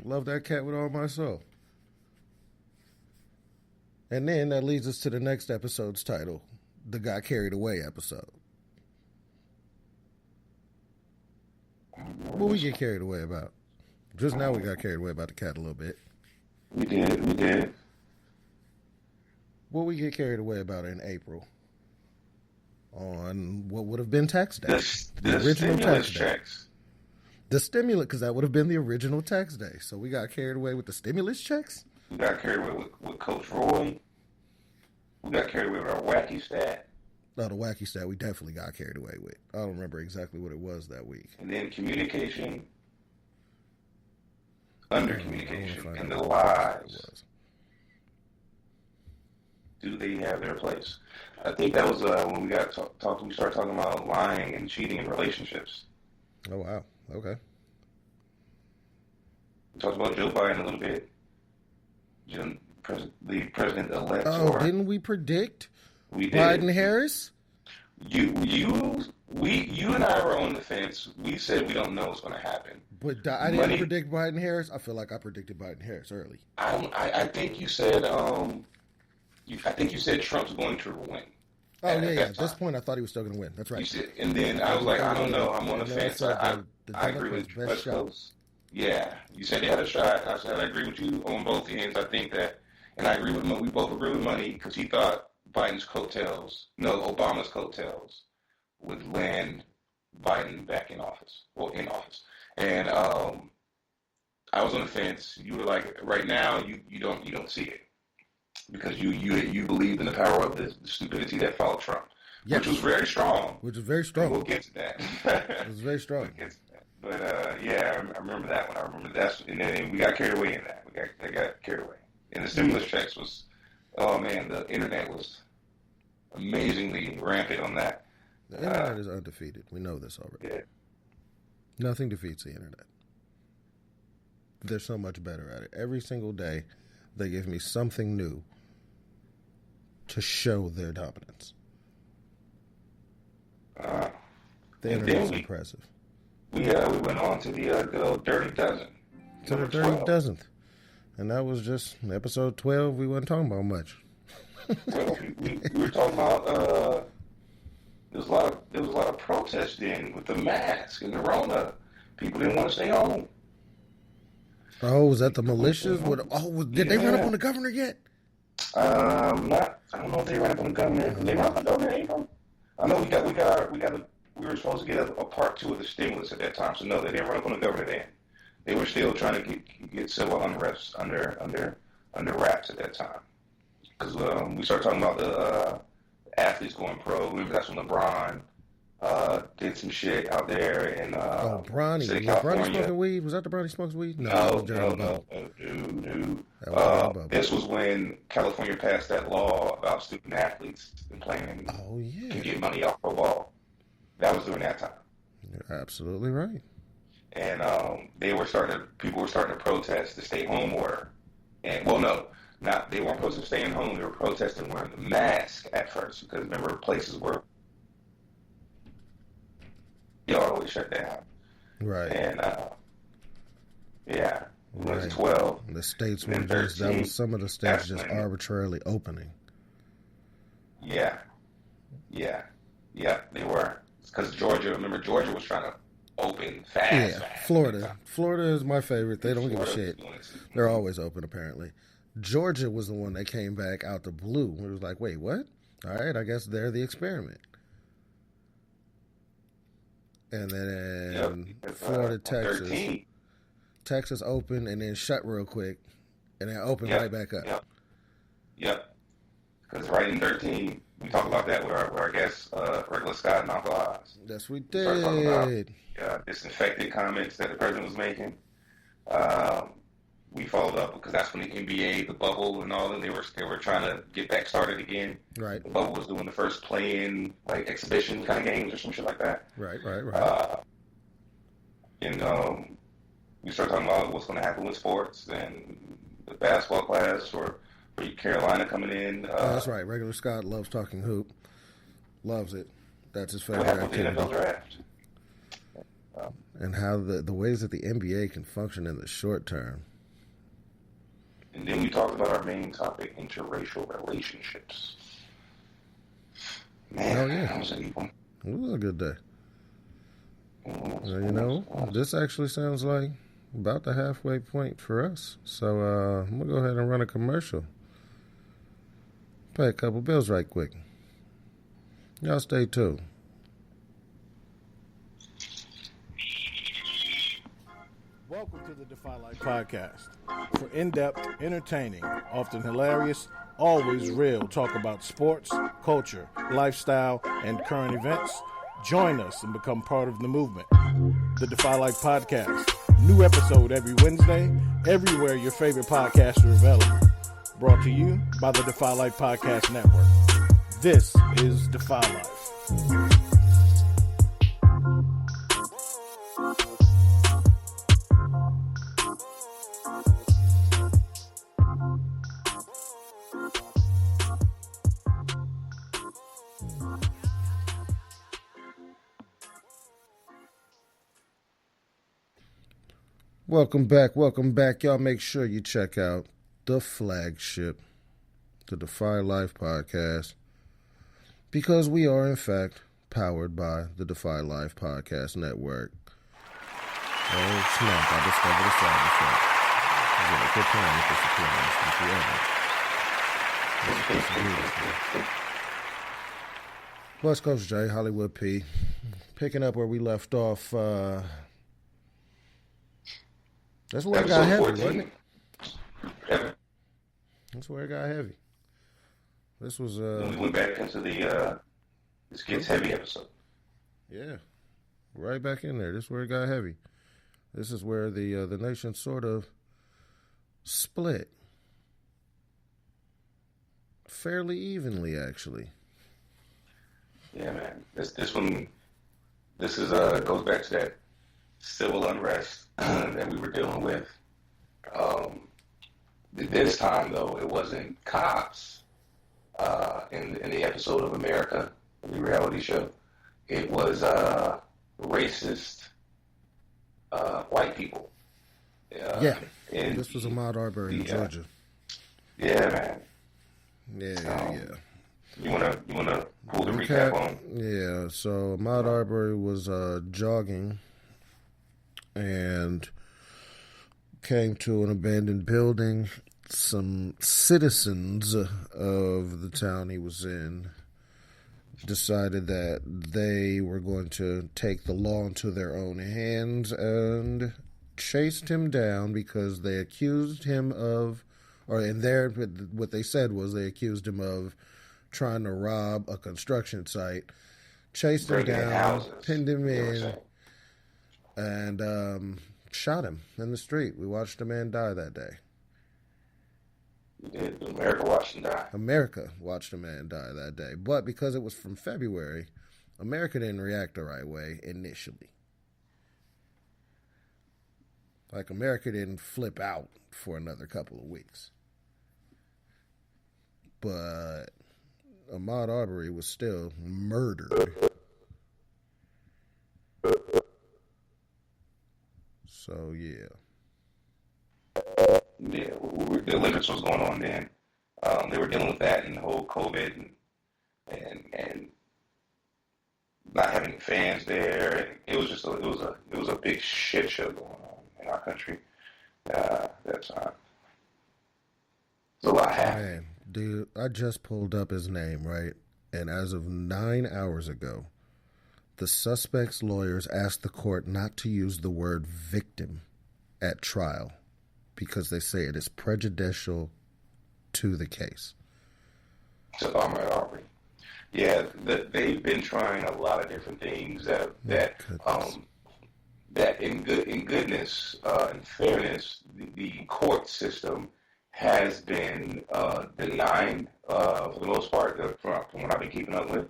Love that cat with all my soul. And then that leads us to the next episode's title, the Got Carried Away episode. What we get carried away about? Just now we got carried away about the cat a little bit. We did. What we get carried away about in April? On what would have been tax day. The original tax day. Checks. The stimulus, because that would have been the original tax day. So we got carried away with the stimulus checks? We got carried away with Coach Roy. We got carried away with our wacky stat. Oh, the wacky stat we definitely got carried away with. I don't remember exactly what it was that week. And then communication, under communication, and the lies. Do they have their place? I think that was when we got we started talking about lying and cheating in relationships. Oh, wow. Okay. We talked about Joe Biden a little bit. The president-elect. Oh, didn't we predict we did. Biden-Harris? You and I were on the fence. We said we don't know what's going to happen. But I didn't predict Biden-Harris. I feel like I predicted Biden-Harris early. I think you said I think you said Trump's going to win. Oh, yeah. At this point, I thought he was still going to win. That's right. You said, and then I was like, I don't know. I'm on the fence. I agree with you. West Coast. Yeah. You said they had a shot. I said I agree with you on both ends. I think that, and I agree with we both agree with Money because he thought Obama's coattails would land Biden back in office. Well, in office. And I was on the fence. You were like, right now, you don't see it. Because you believed in the power of the stupidity that followed Trump, yes. Which was very strong. We'll get to that. It was very strong. We'll get to that. But yeah, I remember that one. I remember that, and then we got carried away in that. I got carried away. And the stimulus checks was, oh man, the internet was amazingly rampant on that. The internet is undefeated. We know this already. Yeah. Nothing defeats the internet. They're so much better at it. Every single day, they give me something new to show their dominance. The internet is impressive. We went on to the good old Dirty Dozen. To the Dirty Dozenth. And that was just episode 12. We wasn't talking about much. Well, we were talking about there was a lot of protests then with the mask and the Rona. People didn't want to stay home. Oh, was that the militias? Did they run up on the governor yet? I don't know if they ran up on the governor. They ran up on the governor, April. I know we were supposed to get a part 2 of the stimulus at that time. So no, they didn't run up on the governor then. They were still trying to get civil unrest under wraps at that time. Because we started talking about the athletes going pro. Remember that's when LeBron did some shit out there in Bronny. City, Was California. Bronny smoking weed? Was that the Bronny smokes weed? No. This was when California passed that law about student athletes and playing to get money off the ball. That was during that time. You're absolutely right. And people were starting to protest the stay home order. And they weren't protesting staying home. They were protesting wearing the mask at first because remember places were always shut down. Right. And we went to 12. The states were just, that was some of the states just arbitrarily opening. Yeah, they were. Because Georgia was trying to open fast. Yeah, Florida is my favorite. They don't give a shit. They're always open, apparently. Georgia was the one that came back out the blue. It was like, wait, what? All right, I guess they're the experiment. And then Florida, Texas. 13. Texas opened and then shut real quick. And then opened right back up. Yep. Because right in 13, we talked about that with our guests, Regular Scott and Uncle Oz. Yes, we did. Disinfected comments that the president was making. We followed up because that's when the NBA, the bubble, and all that they were trying to get back started again. Right. The bubble was doing the first play-in exhibition kind of games or some shit like that. Right. And we started talking about what's going to happen with sports and the basketball class for Carolina coming in. That's right. Regular Scott loves talking hoop. Loves it. That's his favorite What happened with the activity. NFL draft? And how the ways that the NBA can function in the short term. And then we talked about our main topic, interracial relationships. Man, Oh, yeah. that was a neat one. It was a good day. You know, this actually sounds like about the halfway point for us. So I'm going to go ahead and run a commercial. Pay a couple bills right quick. Y'all stay tuned. Welcome to the Defy Life Podcast. For in-depth, entertaining, often hilarious, always real talk about sports, culture, lifestyle, and current events, join us and become part of the movement. The Defy Life Podcast. New episode every Wednesday, everywhere your favorite podcasts are available. Brought to you by the Defy Life Podcast Network. This is Defy Life. Welcome back. Y'all make sure you check out the flagship, the Defy Life Podcast, because we are, in fact, powered by the Defy Life Podcast Network. Oh, snap. I discovered a sound effect. West Coast J, Hollywood P, picking up where we left off. That's where it got heavy, wasn't it? That's where it got heavy. This was we went back into the this gets heavy episode. Yeah, right back in there. This is where it got heavy. This is where the nation sort of split fairly evenly, actually. Yeah, man. This one is goes back to that civil unrest that we were dealing with. This time, though, it wasn't cops in the episode of America, the reality show. It was racist white people. This was Ahmaud Arbery in Georgia. Yeah, man. Yeah. You wanna pull the recap on? Yeah. So Ahmaud Arbery was jogging and came to an abandoned building. Some citizens of the town he was in decided that they were going to take the law into their own hands and chased him down because they accused him of, what they said was they accused him of trying to rob a construction site, chased him down, pinned him in, and shot him in the street. We watched a man die that day. America watched him die. America watched a man die that day. But because it was from February, America didn't react the right way initially. Like, America didn't flip out for another couple of weeks. But Ahmaud Arbery was still murdered. So, yeah. Yeah, the Olympics was going on then. They were dealing with that and the whole COVID and not having fans there. It was just it was a big shit show going on in our country that time. There's a lot happening. Man, dude, I just pulled up his name, right? And as of 9 hours ago, the suspect's lawyers asked the court not to use the word victim at trial because they say it is prejudicial to the case. To Ahmaud Arbery. Yeah, they've been trying a lot of different things that in goodness and fairness, the court system has been denying for the most part from what I've been keeping up with.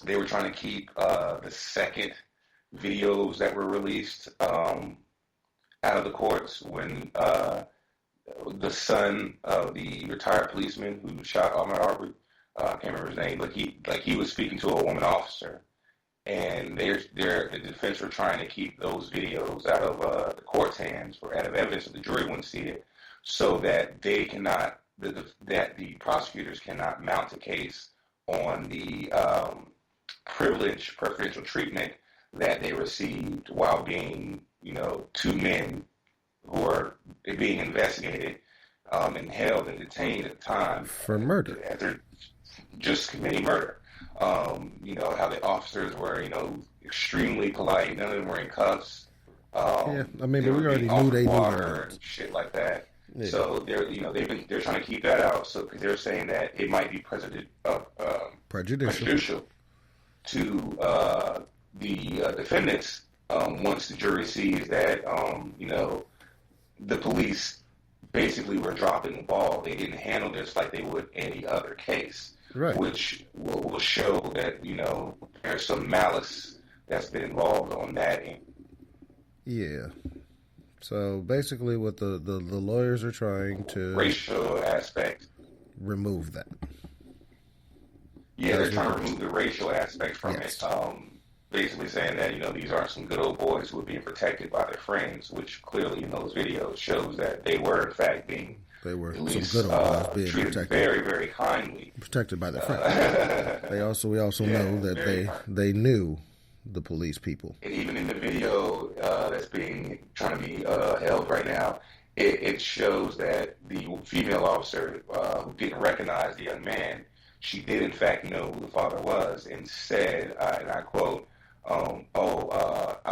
They were trying to keep the second videos that were released out of the courts when the son of the retired policeman who shot Ahmaud Arbery, I can't remember his name, but he was speaking to a woman officer, and the defense were trying to keep those videos out of the court's hands for out of evidence that the jury wouldn't see it, so that they cannot that the prosecutors cannot mount a case on the preferential treatment that they received while being, two men who are being investigated and held and detained at the time for murder after just committing murder. How the officers were, extremely polite. None of them were in cuffs. Yeah, I mean, but we already knew they knew water and shit like that. Yeah. So they're trying to keep that out. So because they're saying that it might be prejudicial to the defendants once the jury sees that the police basically were dropping the ball. They didn't handle this like they would any other case, right? Which will show that there's some malice that's been involved on that end. Yeah. So basically, what the lawyers are trying to racial aspect remove that. Yeah, they're trying to remove the racial aspect from it. Basically saying that these aren't some good old boys who are being protected by their friends, which clearly in those videos shows that they were in fact being some good old boys being treated protected very, very kindly, protected by their friends. We also know that they knew the police people. And even in the video that's trying to be held right now, it shows that the female officer who didn't recognize the young man, she did in fact know who the father was, and said, and I quote, I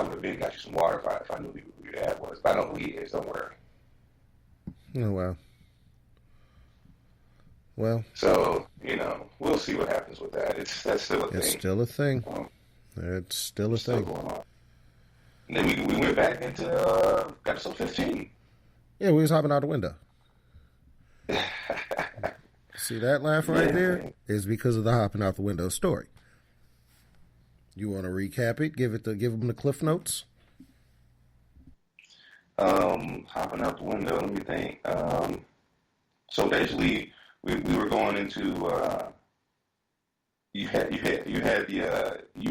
would have been got you some water if I knew who your dad was, but I know who he is, don't worry. Oh, wow. Well. So, we'll see what happens with that. That's still a thing. It's still a thing. It's still a thing. Going on. And then we went back into episode 15. Yeah, we was hopping out the window. See that laugh right there is because of the hopping out the window story. You want to recap it? Give them the cliff notes. Hopping out the window. Let me think. So basically, we were going into. You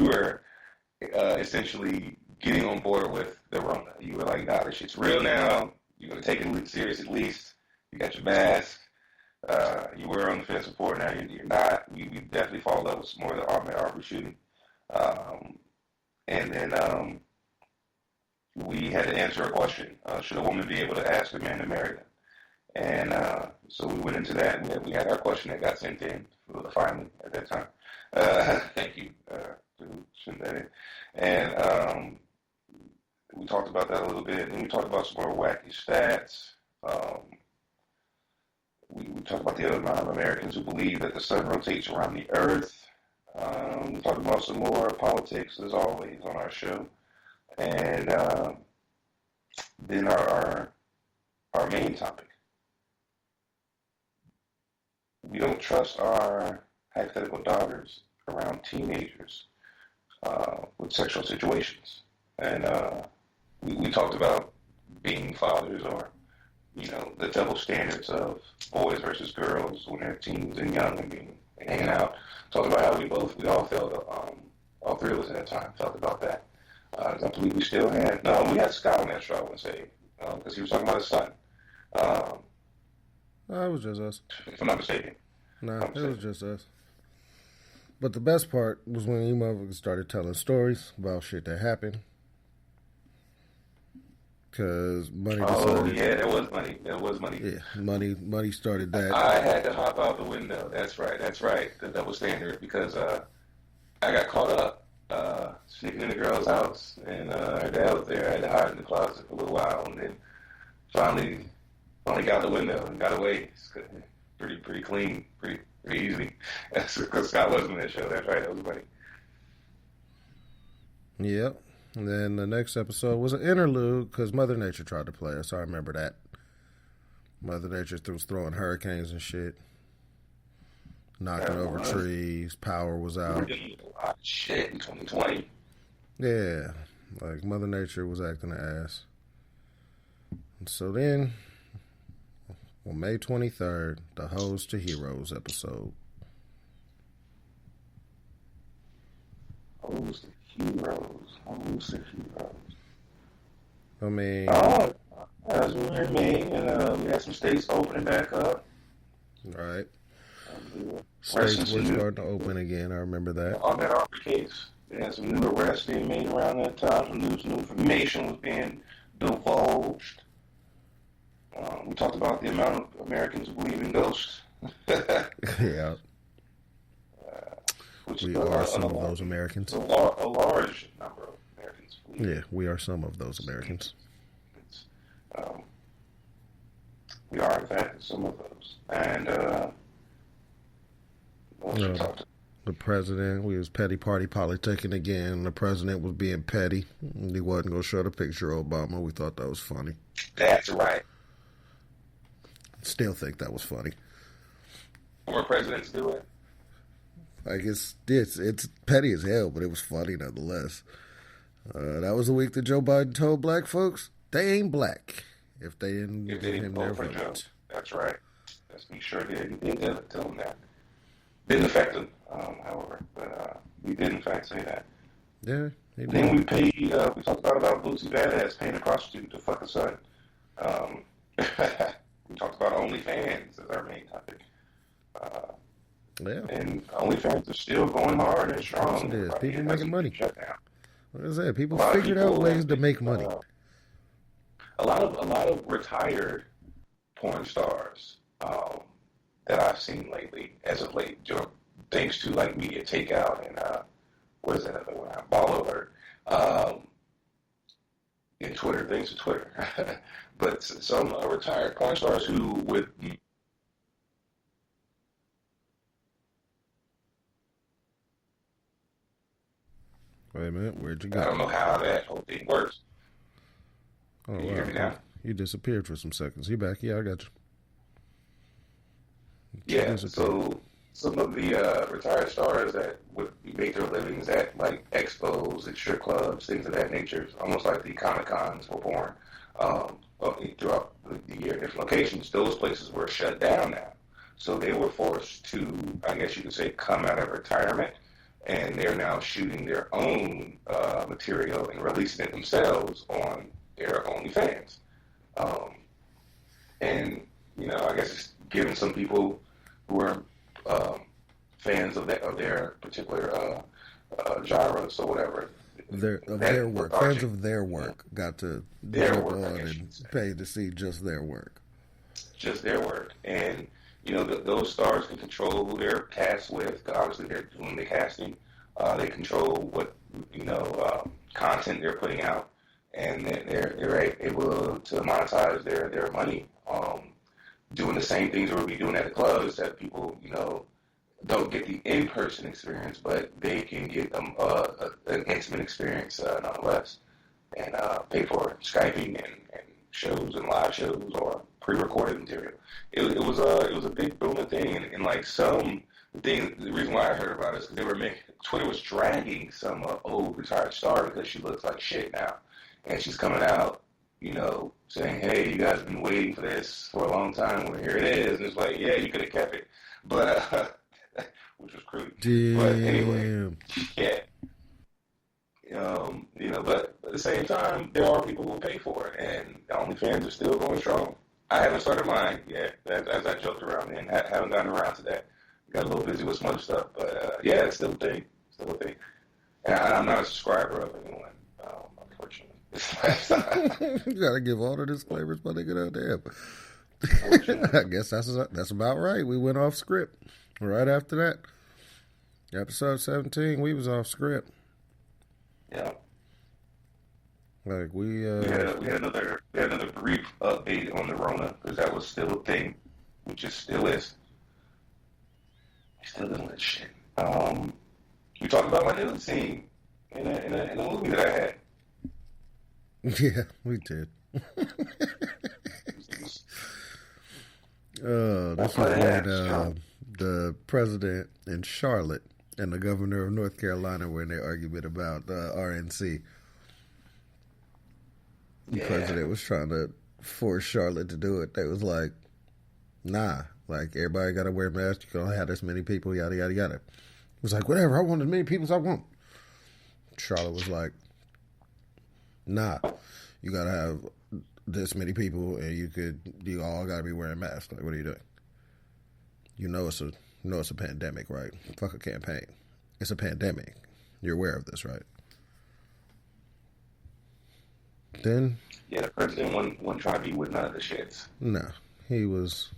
were essentially getting on board with the Rona. You were like, nah, this shit's real now. You're gonna take it serious at least. You got your mask. You were on the fence before. Now you're not. We definitely fall in love with some more of the Ahmaud Arbery shooting. And then we had to answer a question. Should a woman be able to ask a man to marry them? And so we went into that. We had our question that got sent in finally at that time. Thank you for sending that in. And we talked about that a little bit. And we talked about some more wacky stats. We talked about the other amount of Americans who believe that the sun rotates around the earth. We talked about some more politics, as always, on our show. And then our main topic. We don't trust our hypothetical daughters around teenagers with sexual situations. And we talked about being fathers, or the double standards of boys versus girls when they're teens and young and hanging out. Talked about how we all felt, all three of us at that time felt about that. I believe we still had, we had Scott on that show, I would say, because he was talking about his son. No, it was just us. If I'm not mistaken. No, it was just us. But the best part was when you motherfuckers started telling stories about shit that happened. Because money decided. Oh, yeah, there was money. Yeah, money started that. I had to hop out the window. That's right. The double standard. Because I got caught up sneaking in the girl's house. And her dad was there. I had to hide in the closet for a little while. And then finally got the window and got away. It's pretty clean. Pretty easy. That's because Scott wasn't in that show. That's right. That was funny. Yep. And then the next episode was an interlude because Mother Nature tried to play us. I remember that. Mother Nature was throwing hurricanes and shit. Knocking over trees. Power was out. We were doing a lot of shit in 2020. Yeah. Like Mother Nature was acting an ass. And so then, on May 23rd, the Hoes to Heroes episode. Hoes to Heroes. Hoes to Heroes. I mean, as we were in May, and we had some states opening back up. Right. States were starting to open again. I remember that. All that are the case. They had some new arrests being made around that time. Some new information was being divulged. We talked about the amount of Americans who believe in ghosts. Yeah. We are some of those Americans. A large number of Americans believe. Yeah, we are some of those Americans. We are, in fact, some of those. And the president, we was petty party politicking again. The president was being petty. He wasn't going to show the picture of Obama. We thought that was funny. That's right. Still think that was funny. More presidents do it. Like it's petty as hell, but it was funny nonetheless. That was the week that Joe Biden told black folks they ain't black if they didn't give him their vote. That's right. He sure did. He did tell him that. Didn't affect him, however, but we did in fact say that. Yeah. Then we paid. We talked about Bootsy Badass paying a prostitute to fuck a son. We talked about OnlyFans as our main topic. Yeah. And OnlyFans are still going hard and strong. Yes, it is. People making money. Shut down. Like I said, people figured out ways to make money. A lot of retired porn stars that I've seen lately, as of late, thanks to like media takeout and what is that other one? Ball Alert. And Twitter, thanks to Twitter. But some retired porn stars who would. Wait a minute, where'd you go? I don't know how that whole thing works. Oh, Can you hear me now? You disappeared for some seconds. You back? Yeah, I got you. Yeah, so some of the retired stars that would make their livings at like expos and strip clubs, things of that nature, almost like the Comic-Cons for porn, throughout the year, different locations, those places were shut down now. So they were forced to, I guess you could say, come out of retirement, and they're now shooting their own material and releasing it themselves on their OnlyFans. And, you know, I guess it's giving some people who are fans of their particular genres or whatever. Their work. Fans of their work got to jump on and pay to see just their work. Just their work. And, you know, those stars can control who they're cast with. Obviously, they're doing the casting. They control what, you know, content they're putting out. And they're able to monetize their money. Doing the same things they would be doing at the clubs that people, you know, don't get the in-person experience, but they can get an intimate experience nonetheless, and pay for Skyping and shows and live shows or pre-recorded material. It was a big booming thing, and like the reason why I heard about it is because Twitter was dragging some old retired star because she looks like shit now, and she's coming out, you know, saying, hey, you guys have been waiting for this for a long time. Well, here it is. And it's like, yeah, you could have kept it. But, which was crude. Damn. But anyway, yeah. You know, but at the same time, there are people who will pay for it. And the OnlyFans are still going strong. I haven't started mine yet, as I joked around, and haven't gotten around to that. Got a little busy with some other stuff. But, yeah, it's still a thing. Still a thing. And I'm not a subscriber of anyone, unfortunately. You gotta give all the disclaimers, but they get out there. I guess that's about right. We went off script right after that. Episode 17, we was off script. Yeah. Like we had another brief update on the Rona, because that was still a thing, which it still is. Still doing that shit. You talked about my new scene in a movie that I had. Yeah, we did. This was when the president in Charlotte and the governor of North Carolina were in their argument about RNC. The president was trying to forced Charlotte to do it. They was like, nah, like everybody got to wear masks. You can only have this many people, yada, yada, yada. It was like, whatever, I want as many people as I want. Charlotte was like, nah, you got to have this many people and you all got to be wearing masks. Like, what are you doing? You know it's a pandemic, right? Fuck a campaign. It's a pandemic. You're aware of this, right? Then... Yeah, the president wasn't trying to be with none of the shits. No, he was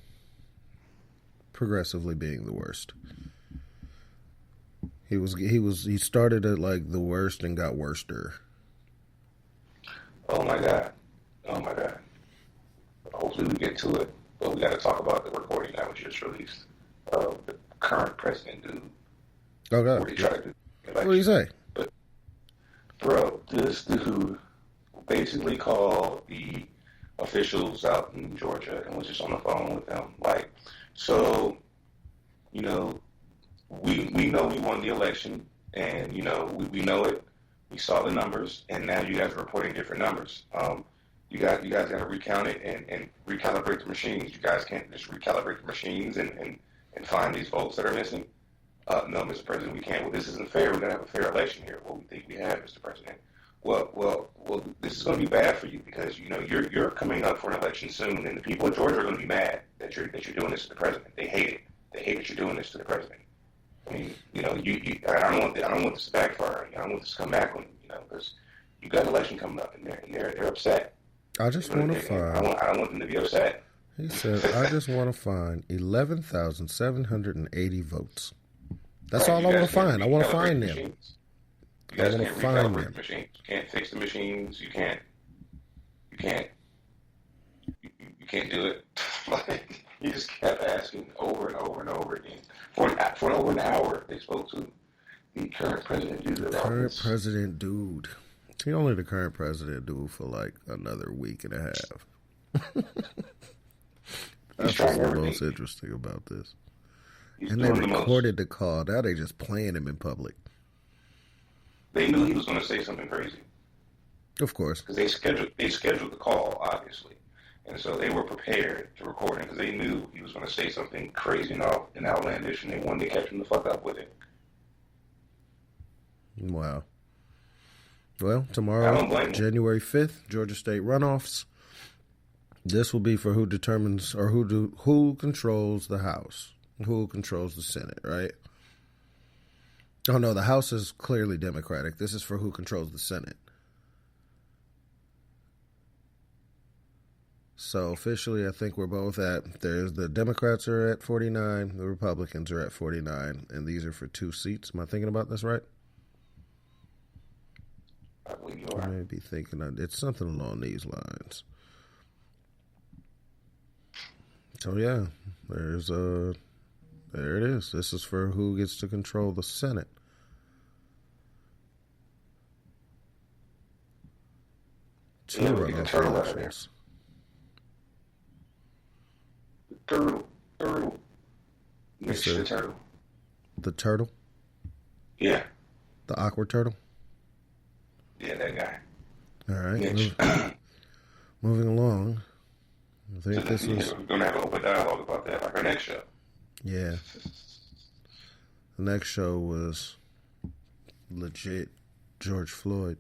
progressively being the worst. He started at like the worst and got worster. Oh my god. Hopefully we get to it, but we got to talk about the recording that was just released of the current president dude. Oh god. What he tried to do. What did he say? But bro, this dude basically called the officials out in Georgia and was just on the phone with them. Like, so, you know, we know we won the election, and, you know, we know it. We saw the numbers, and now you guys are reporting different numbers. You guys got to recount it and recalibrate the machines. You guys can't just recalibrate the machines and find these votes that are missing. No, Mr. President, we can't. Well, this isn't fair. We're going to have a fair election here. What we think we have, Mr. President. Well, this is going to be bad for you because, you know, you're coming up for an election soon, and the people in Georgia are going to be mad that you're doing this to the president. They hate it. They hate that you're doing this to the president. I mean, you know, I don't want this to backfire. I don't want this to come back on you, you know, because you got an election coming up, and they're upset. I just want to find. I don't want them to be upset. He said, "I just want to find 11,780 votes. That's all I want to find. I want to find them." You guys can't recalibrate the machines. You can't fix the machines. You can't do it. Like, you just kept asking over and over and over again. For over an hour, they spoke to the current president dude. President dude. He only the current president dude for like another week and a half. That's what's the most interesting about this. And they recorded the call. Now they just playing him in public. They knew he was going to say something crazy. Of course. Because they scheduled the call, obviously. And so they were prepared to record him because they knew he was going to say something crazy and outlandish, and they wanted to catch him the fuck up with it. Wow. Well, tomorrow, January 5th, Georgia State runoffs. This will be for who determines or who controls the House, who controls the Senate, right? Oh, no, the House is clearly Democratic. This is for who controls the Senate. So officially, I think we're both the Democrats are at 49, the Republicans are at 49, and these are for 2 seats. Am I thinking about this right? I believe you are. I may be thinking it's something along these lines. So yeah, there it is. This is for who gets to control the Senate. Two runoff elections. Turtle. Mitch the turtle. The turtle? Yeah. The awkward turtle? Yeah, that guy. All right. Moving along. I think this was... We're going to have an open dialogue about that, like our next show. Yeah. The next show was legit George Floyd.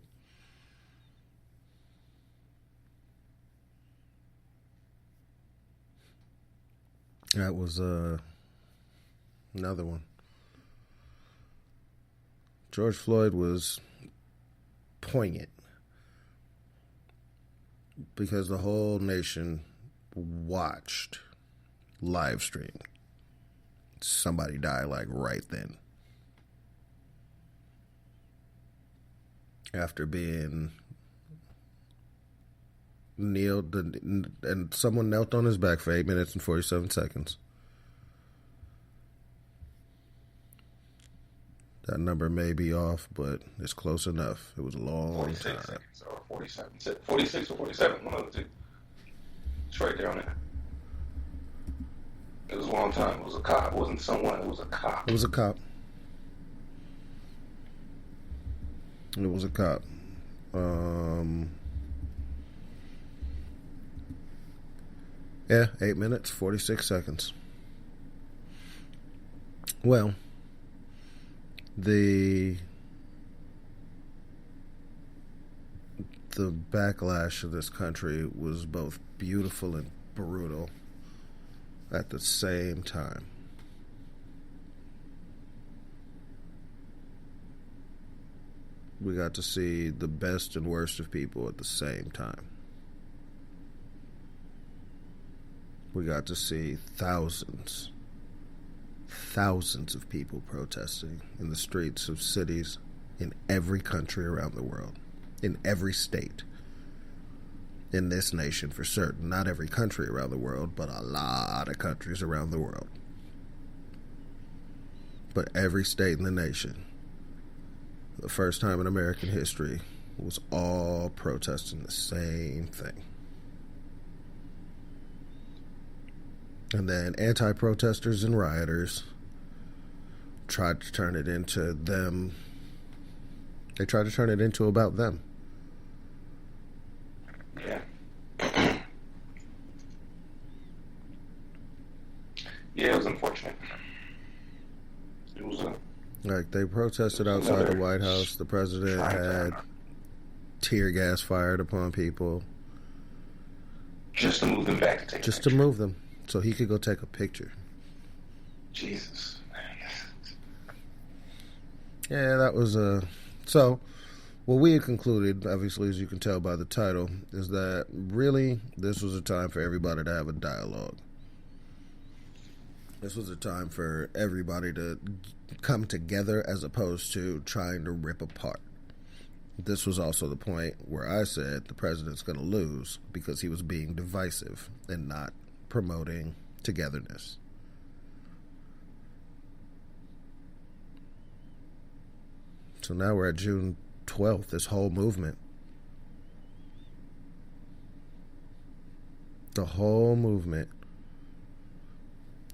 That was another one. George Floyd was poignant because the whole nation watched live stream somebody die like right then. After being kneeled and someone knelt on his back for 8 minutes and 47 seconds. That number may be off, but it's close enough. It was a long 46 time. seconds or 47. 46 or 47, one of the two. It's right there on there. It was a long time. It was a cop. It wasn't someone. It was a cop. It was a cop. Yeah, 8 minutes, 46 seconds. Well, the backlash of this country was both beautiful and brutal at the same time. We got to see the best and worst of people at the same time. We got to see thousands of people protesting in the streets of cities in every country around the world, in every state, in this nation for certain. Not every country around the world, but a lot of countries around the world. But every state in the nation, for the first time in American history, was all protesting the same thing. And then anti-protesters and rioters tried to turn it into them. They tried to turn it into about them. Yeah. Yeah, it was unfortunate. It was like they protested outside the White House. The president had tear gas fired upon people. Just to move them back to take a Just picture. to move them so he could go take a picture. Jesus. Yeah, that was so what we had concluded, obviously, as you can tell by the title, is that really this was a time for everybody to have a dialogue. This was a time for everybody to come together as opposed to trying to rip apart. This was also the point where I said the president's going to lose because he was being divisive and not promoting togetherness. So now we're at June 12th, this whole movement. The whole movement.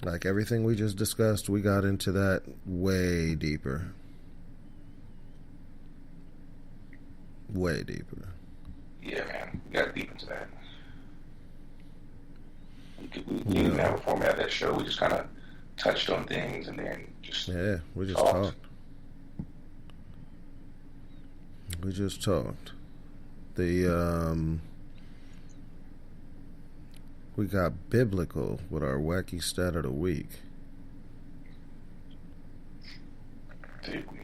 Like everything we just discussed, we got into that way deeper. Way deeper. Yeah, man. We got deep into that. We didn't have a format of that show. We just kind of touched on things and then just we just talked. We just talked. We got biblical with our wacky stat of the week. Did we?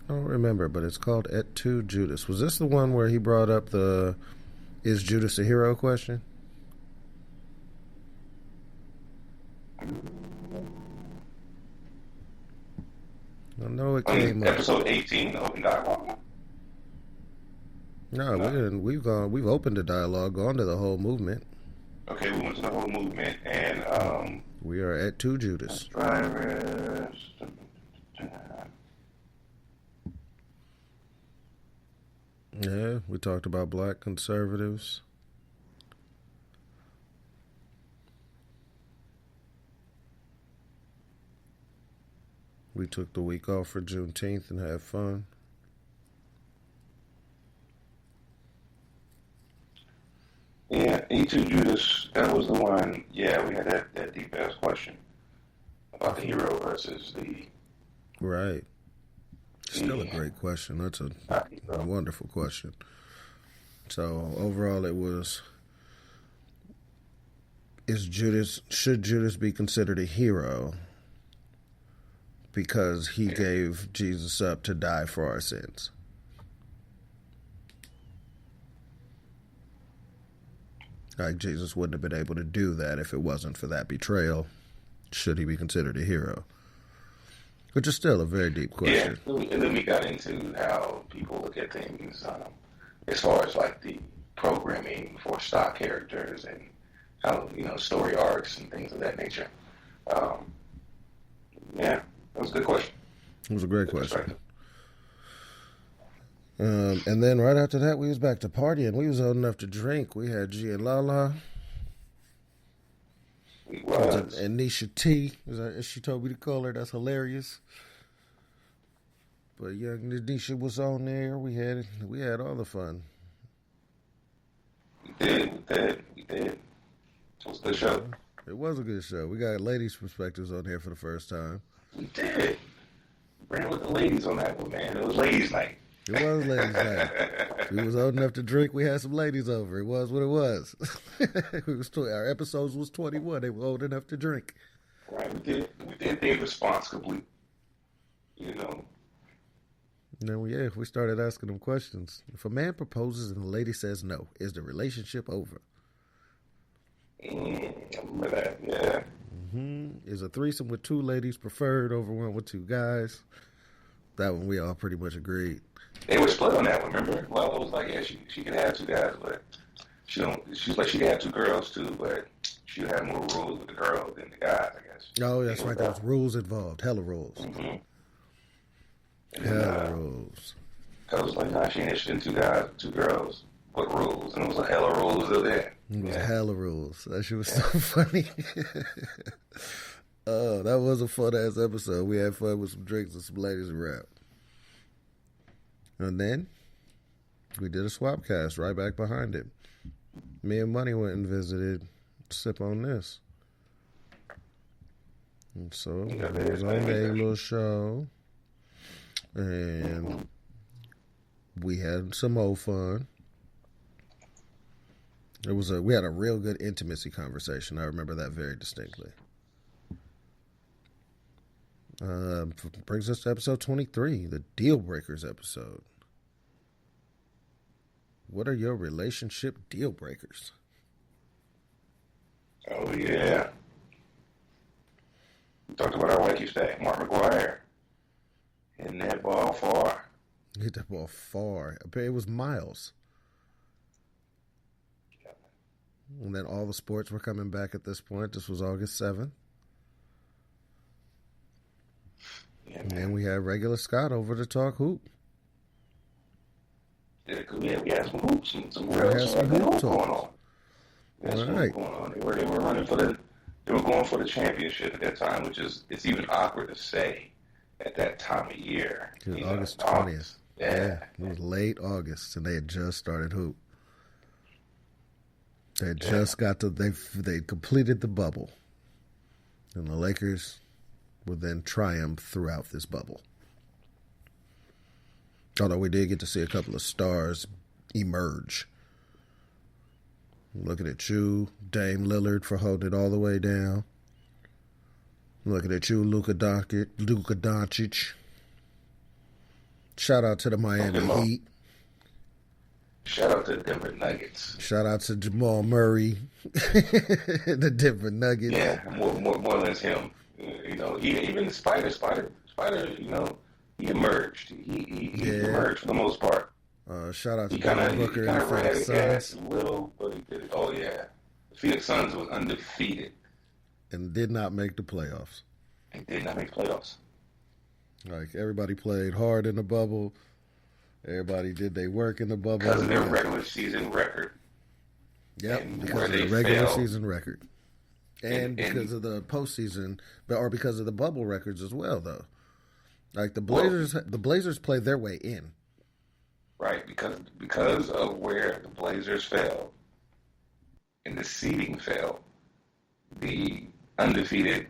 I don't remember, but it's called Et tu Judas. Was this the one where he brought up the "Is Judas a hero?" question? I know it came up. Episode 18, Open Dialogue. No, we didn't. We've opened the dialogue, gone to the whole movement. Okay, we went to the whole movement, and we are at 2 Judas. Drivers. Yeah, we talked about black conservatives. We took the week off for Juneteenth and had fun. Yeah, E2 Judas, that was the one. Yeah, we had that deep ass question about the hero versus the. Right. Still a great question. That's a wonderful question. So overall, it was: should Judas be considered a hero because he gave Jesus up to die for our sins? Like, Jesus wouldn't have been able to do that if it wasn't for that betrayal. Should he be considered a hero? Which is still a very deep question. Yeah, and then we got into how people look at things as far as like the programming for stock characters and how, story arcs and things of that nature. Yeah, that was a good question. It was a great question. And then right after that, we was back to partying. We was old enough to drink. We had G and Lala. We was. And Nisha T, as she told me to call her. That's hilarious. But young Nisha was on there. We had all the fun. We did. It was a good show. It was a good show. We got ladies' perspectives on here for the first time. We did. Ran with the ladies on that one, man. It was ladies' night. It was ladies' night. We was old enough to drink. We had some ladies over. It was what it was. Our episodes was 21. They were old enough to drink. Right. We did things responsibly. You know. No, yeah, we started asking them questions. If a man proposes and the lady says no, is the relationship over? I remember that, yeah. Is a threesome with two ladies preferred over one with two guys? That one we all pretty much agreed. They were split on that one, remember? Well, it was like, yeah, she can have two guys, but she's like, she can have two girls too, but she would have more rules with the girls than the guys, I guess. Oh, that's right. There was rules involved. Hella rules. Hella rules. I was like, nah, she ain't interested in two guys, two girls. What rules? And it was a hella rules of that. It was hella rules. That shit was so funny. Oh, that was a fun ass episode. We had fun with some drinks and some ladies around. And then we did a swap cast right back behind it. Me and Money went and visited Sip on This. And so it was on a little show. And we had some old fun. We had a real good intimacy conversation. I remember that very distinctly. Brings us to episode 23, the Deal Breakers episode. What are your relationship deal breakers? Oh, yeah. We talked about our wacky stack, Mark McGuire. Hitting that ball far. Hit that ball far. It was miles. And then all the sports were coming back at this point. This was August 7th. Yeah, and then we had regular Scott over to talk hoop. Yeah, we had some hoops, some real hoops going on. All right. Going on. They were running they were going for the championship at that time, which is, it's even awkward to say at that time of year. It was August 20th. Yeah. It was late August, and they had just started hoop. They had just they completed the bubble. And the Lakers would then triumph throughout this bubble. Although we did get to see a couple of stars emerge. Looking at you, Dame Lillard, for holding it all the way down. Looking at you, Luka Doncic. Shout out to the Miami Heat. Shout out to the Denver Nuggets. Shout out to Jamal Murray, the Denver Nuggets. Yeah, more than him. You know, even Spider, you know, he emerged. He emerged for the most part. Shout out to Devin Booker and the Phoenix Suns. A little, but he did it. Oh, yeah. The Phoenix Suns was undefeated. And did not make the playoffs. They did not make playoffs. Like, everybody played hard in the bubble. Everybody did their work in the bubble. Because of their regular season record. Yep, because of the regular season record. And because of the postseason, or because of the bubble records as well, though. Like, the Blazers played their way in. Right, because of where the Blazers fell and the seeding fell, the undefeated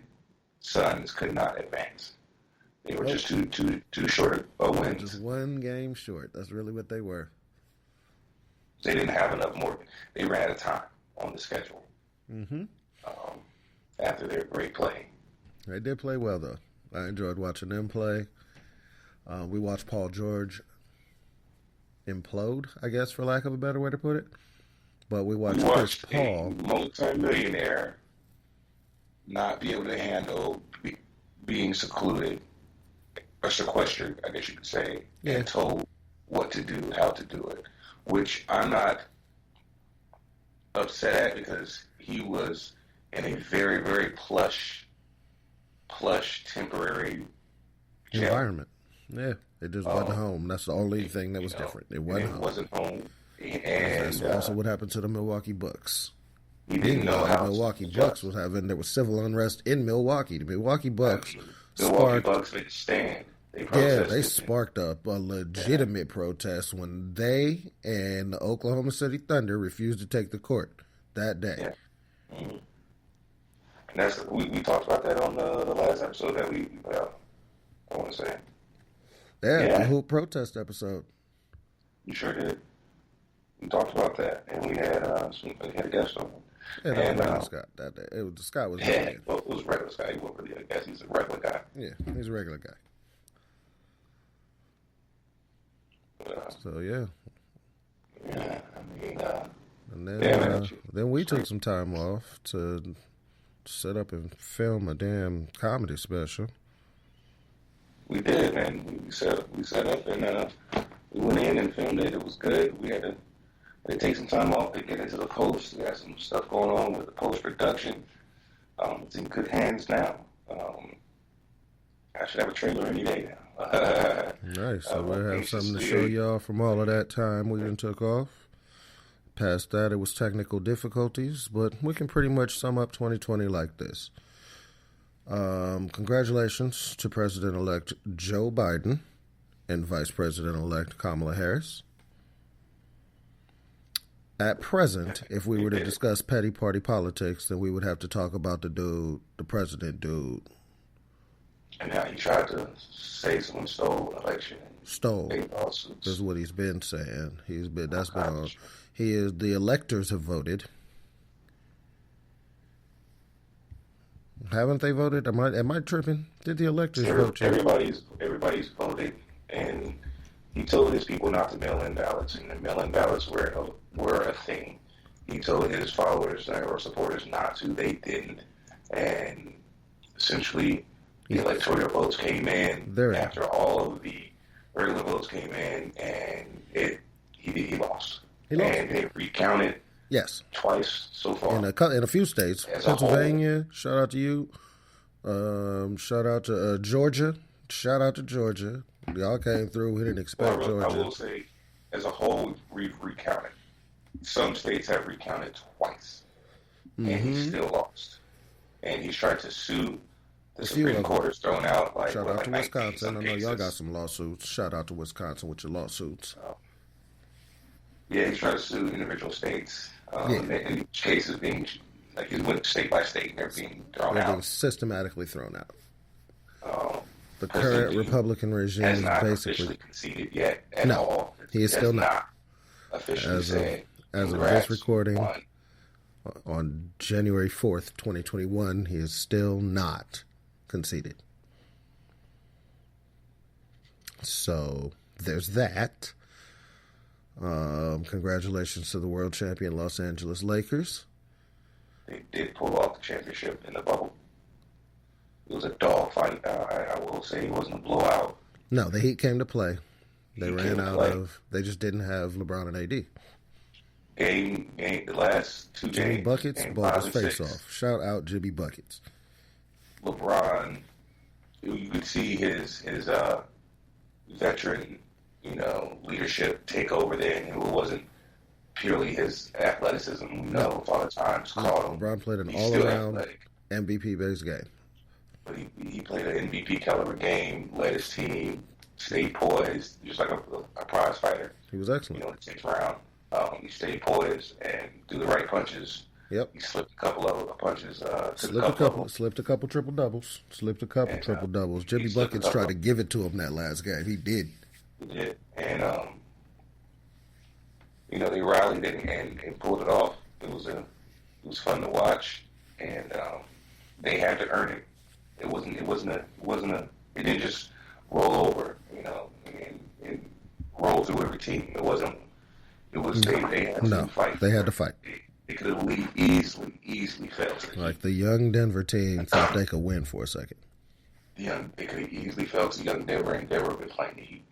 Suns could not advance. They were just too short of wins. Just one game short. That's really what they were. They didn't have enough more. They ran out of time on the schedule. After their great play. They did play well, though. I enjoyed watching them play. We watched Paul George implode, I guess, for lack of a better way to put it. But we watched Chris Paul, a multi-millionaire, not be able to handle being secluded or sequestered, I guess you could say, and told what to do, how to do it, which I'm not upset at because he was in a very, very plush temporary jail environment. Yeah, it just wasn't home. That's the only thing that was different. It wasn't home. And that's also what happened to the Milwaukee Bucks. He didn't know how the Milwaukee Bucks was having. There was civil unrest in Milwaukee. The Milwaukee Bucks didn't stand. They sparked up a legitimate protest when they and the Oklahoma City Thunder refused to take the court that day. Mm-hmm. And that's we talked about that on the last episode that we I want to say. Yeah, the whole protest episode. You sure did. We talked about that, and we had a guest on. Yeah, that was regular Scott that day. Scott was well, it was regular Scott. He wasn't really a guest. He's a regular guy. Yeah, he's a regular guy. So yeah. Yeah, I mean, and then we took some time off to set up and film a damn comedy special. We did, man. We set up and we went in and filmed it. It was good. We had to take some time off to get into the post. We had some stuff going on with the post production. It's in good hands now. I should have a trailer any day now. Nice. So we'll have something to show y'all from all of that time we done took off. Past that, it was technical difficulties, but we can pretty much sum up 2020 like this. Congratulations to President-elect Joe Biden and Vice President-elect Kamala Harris. At present, if we were to discuss petty party politics, then we would have to talk about the president dude. And now he tried to say someone stole an election. Stole. This is what he's been saying. Been on. The electors have voted. Haven't they voted? Am I tripping? Did the electors vote? Everybody's voted, and he told his people not to mail in ballots, and the mail-in ballots were a thing. He told his followers or supporters not to. They didn't, and essentially, the electoral votes came in after all of the regular votes came in, and he lost. And they recounted. Yes. Twice so far. In a few states. Pennsylvania, shout out to you. Shout out to Georgia. Shout out to Georgia. Y'all came through. We didn't expect Georgia. I will say, as a whole, we've recounted. Some states have recounted twice. And he still lost. And he's trying to sue. The Supreme Court is thrown out. Shout out to Wisconsin. I know y'all got some lawsuits. Shout out to Wisconsin with your lawsuits. Yeah, he's trying to sue individual states. And cases being, he went state by state, and they're being thrown out. Being systematically thrown out. The current Republican regime has is not basically officially conceded yet at all. He is still not officially said. As of this recording, on January 4th, 2021, he is still not conceded. So there's that. Congratulations to the world champion Los Angeles Lakers. They did pull off the championship in the bubble. It was a dogfight. I will say it wasn't a blowout. No, the Heat came to play. They ran out of. They just didn't have LeBron and AD. Game the last two Jimmy games. Buckets balled his face off. Shout out Jimmy Buckets. LeBron, you could see his veteran, leadership take over there, and it wasn't purely his athleticism. Father Times called him. LeBron played an all-around MVP-based game. But he played an MVP caliber game, led his team, stayed poised, just like a prize fighter. He was excellent. In the 6th round, he stayed poised and threw the right punches. Yep. He slipped a couple of punches. Slipped a couple triple doubles. Triple doubles. Jimmy Buckets tried to give it to him that last game. He did. He did. And they rallied and pulled it off. It was fun to watch, and they had to earn it. It didn't just roll over, and roll through every team. They had to fight. They had to fight. They could have easily failed. Like the young Denver team thought they could win for a second. They could have easily fell to young Denver, and Denver been playing the Heat.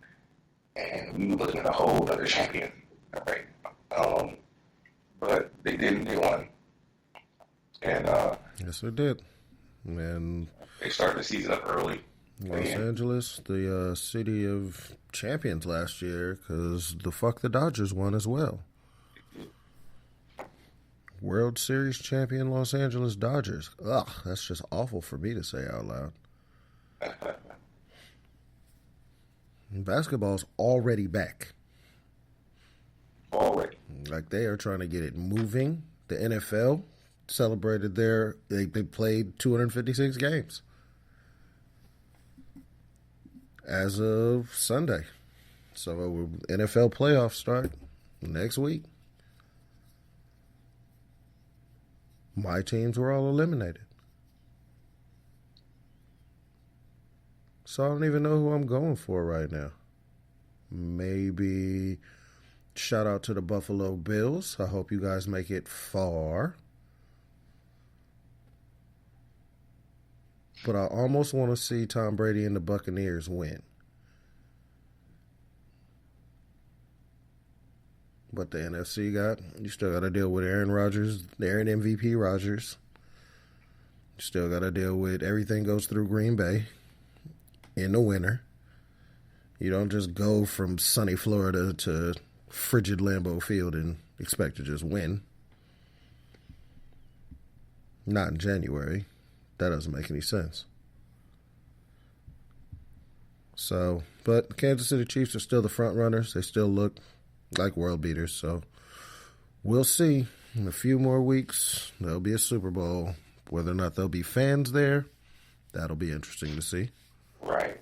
And we were looking at a whole other champion. All right. But they didn't. They won. And yes, they did. And they started the season up early. Los Angeles, the city of champions last year, because the Dodgers won as well. World Series champion Los Angeles Dodgers. Ugh, that's just awful for me to say out loud. Basketball's already back. Already. Like they are trying to get it moving. The NFL celebrated they played 256 games as of Sunday. So NFL playoffs start next week. My teams were all eliminated. So I don't even know who I'm going for right now. Maybe shout out to the Buffalo Bills. I hope you guys make it far. But I almost want to see Tom Brady and the Buccaneers win. But the NFC you still got to deal with Aaron MVP Rodgers. You still got to deal with everything goes through Green Bay in the winter. You don't just go from sunny Florida to frigid Lambeau Field and expect to just win. Not in January. That doesn't make any sense. So, but Kansas City Chiefs are still the front runners. They still look like world beaters. So we'll see. In a few more weeks, there'll be a Super Bowl. Whether or not there'll be fans there, that'll be interesting to see. Right.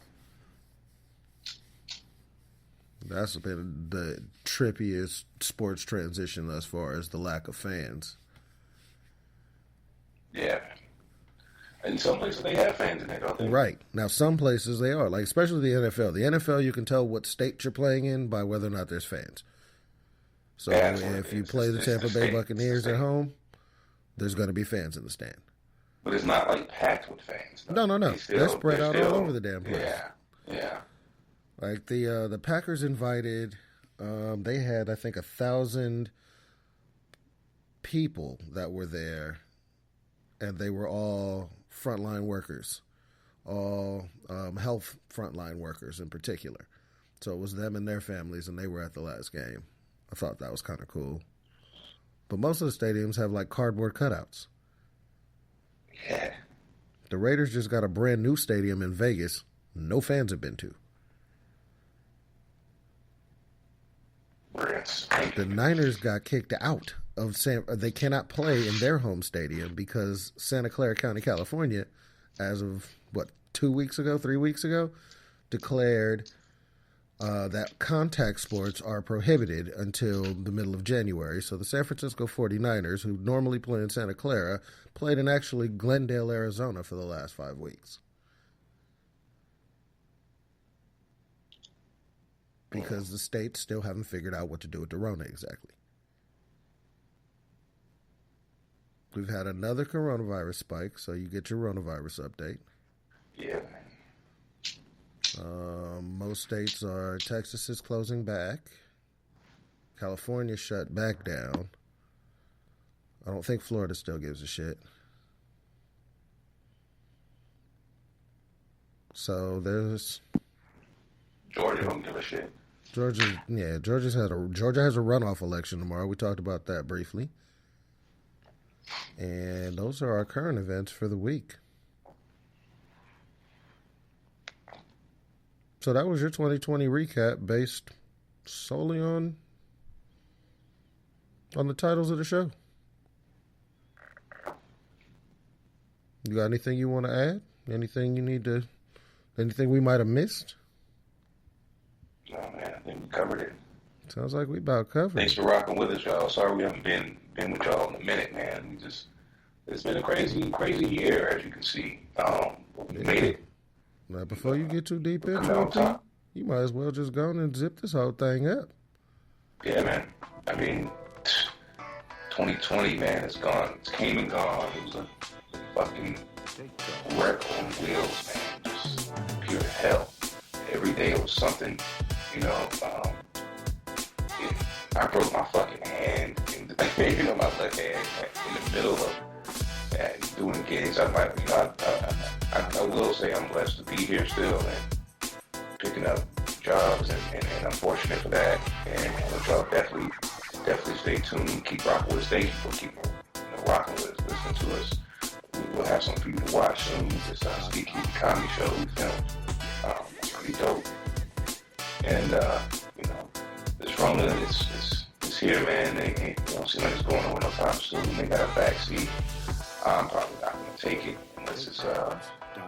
That's been the trippiest sports transition thus far, as the lack of fans. Yeah. In some places they have fans in there, don't they? Right. Now, some places they are, like especially the NFL. The NFL, you can tell what state you're playing in by whether or not there's fans. So if you play the Tampa Bay Buccaneers at home, there's going to be fans in the stand. But it's not like packed with fans. Though. No. They're spread out all over the damn place. Yeah. Like the Packers invited, they had I think 1,000 people that were there, and they were all frontline workers, all health frontline workers in particular. So it was them and their families, and they were at the last game. I thought that was kind of cool. But most of the stadiums have like cardboard cutouts. Yeah. The Raiders just got a brand new stadium in Vegas. No fans have been to. The Niners got kicked out of they cannot play in their home stadium because Santa Clara County, California, as of 3 weeks ago, declared that contact sports are prohibited until the middle of January. So the San Francisco 49ers, who normally play in Santa Clara, played in actually Glendale, Arizona for the last 5 weeks. Because the states still haven't figured out what to do with the Rona exactly. We've had another coronavirus spike, so you get your coronavirus update. Yeah. Most states are, Texas is closing back. California shut back down. I don't think Florida still gives a shit. So there's... Georgia don't give a shit. Georgia has a runoff election tomorrow. We talked about that briefly. And those are our current events for the week. So that was your 2020 recap based solely on the titles of the show. You got anything you want to add? Anything we might have missed? No, man, I think we covered it. Sounds like we about covered Thanks for rocking with us, y'all. Sorry we haven't been with y'all in a minute, man. It's been a crazy year, as you can see. We made it. Now, before you get too deep into it, you might as well just go on and zip this whole thing up. Yeah, man. I mean, 2020, man, it's gone. It's came and gone. It was a fucking wreck on wheels, man. Just pure hell. Every day it was something, you know. I broke my fucking hand, my left hand, in the middle of doing gigs. I'm like, I will say I'm blessed to be here still and picking up jobs, and I'm fortunate for that. And y'all definitely stay tuned, keep rocking with us. Thank you for keeping rocking with us, listening to us. We'll have some for you to watch soon. This Ski Key comedy show we filmed. It's pretty dope. And this Rona is here here, man. They don't seem like it's going on no time soon. They got a backseat. I'm probably not going to take it unless it's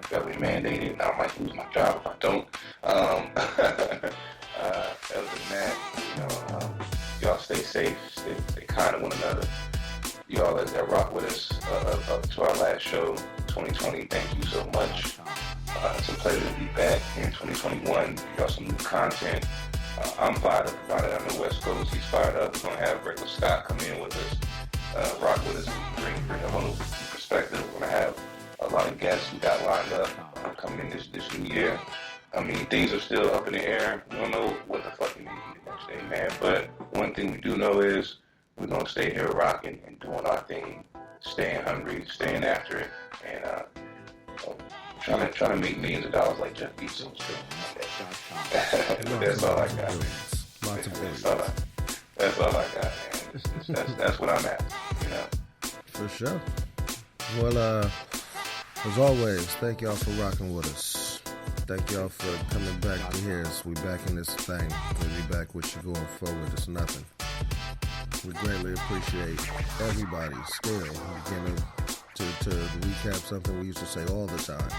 government mandated, and I might lose my job if I don't. Other than that, y'all stay safe, stay kind to one another. Y'all that rock with us up to our last show, 2020, thank you so much. It's a pleasure to be back in 2021. We got some new content. I'm fired up about it. On the West Coast, he's fired up. We're going to have regular Scott come in with us, rock with us, bring a whole new perspective. We're going to have a lot of guests we got lined up coming in this new year. I mean, things are still up in the air. We don't know what the fuck we need the next day, man. But one thing we do know is we're going to stay here rocking and doing our thing, staying hungry, staying after it, and trying to make millions of dollars like Jeff Bezos. That's all I got. That's all I got, man. That's what I'm at, For sure. Well, as always, thank y'all for rocking with us. Thank y'all for coming back to hear us. We back in this thing. We'll be back with you going forward. It's nothing. We greatly appreciate everybody still beginning to recap something we used to say all the time.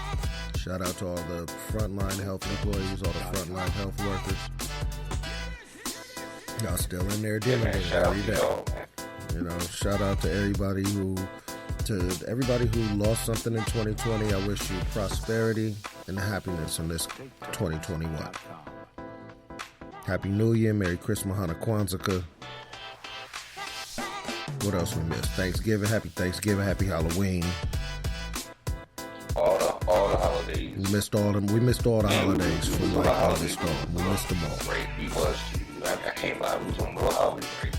Shout out to all the frontline health employees, all the frontline health workers. Y'all still in there dealing with it every day. Shout out to everybody who lost something in 2020. I wish you prosperity and happiness in this 2021. Happy New Year, Merry Christmas, Hanukkah, Kwanzaa. What else we missed? Thanksgiving, happy Thanksgiving, happy Halloween. All the holidays. We missed all the holidays from like all this storm. We missed them all. Right, we was. I can't lie, we was on a little holiday break.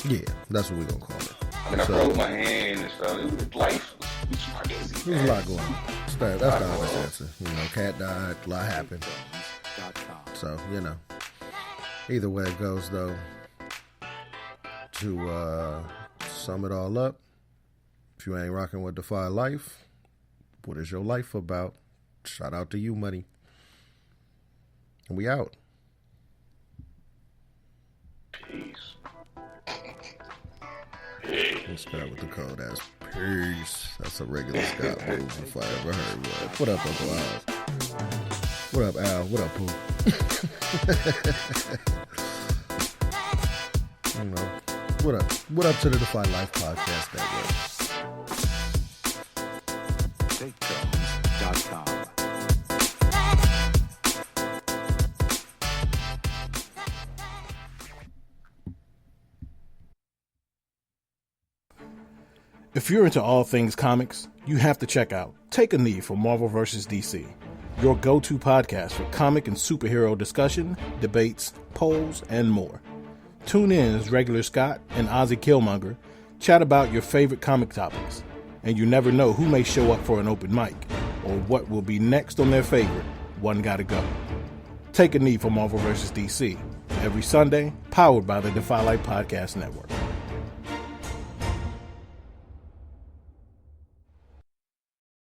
Yeah, that's what we're gonna call it. I mean, I broke my hand and stuff. Life was crazy. There's a lot going on. That's the honest answer. Cat died, a lot happened. So, either way it goes, though, to sum it all up, if you ain't rocking with Defy Life, what is your life about? Shout out to you, money. And we out. Peace. Let's start with the code as peace. That's a regular Scott move if I ever heard one. What up, Uncle Oz? What up, Al? What up, Pooh? What up? What up to the Defy Life Podcast Network? TakeJones.com. If you're into all things comics, you have to check out Take a Knee for Marvel vs. DC, your go-to podcast for comic and superhero discussion, debates, polls, and more. Tune in as regular Scott and Ozzy Killmonger chat about your favorite comic topics, and you never know who may show up for an open mic or what will be next on their favorite One Gotta Go. Take a Knee for Marvel vs. DC, every Sunday, powered by the Defy Life Podcast Network.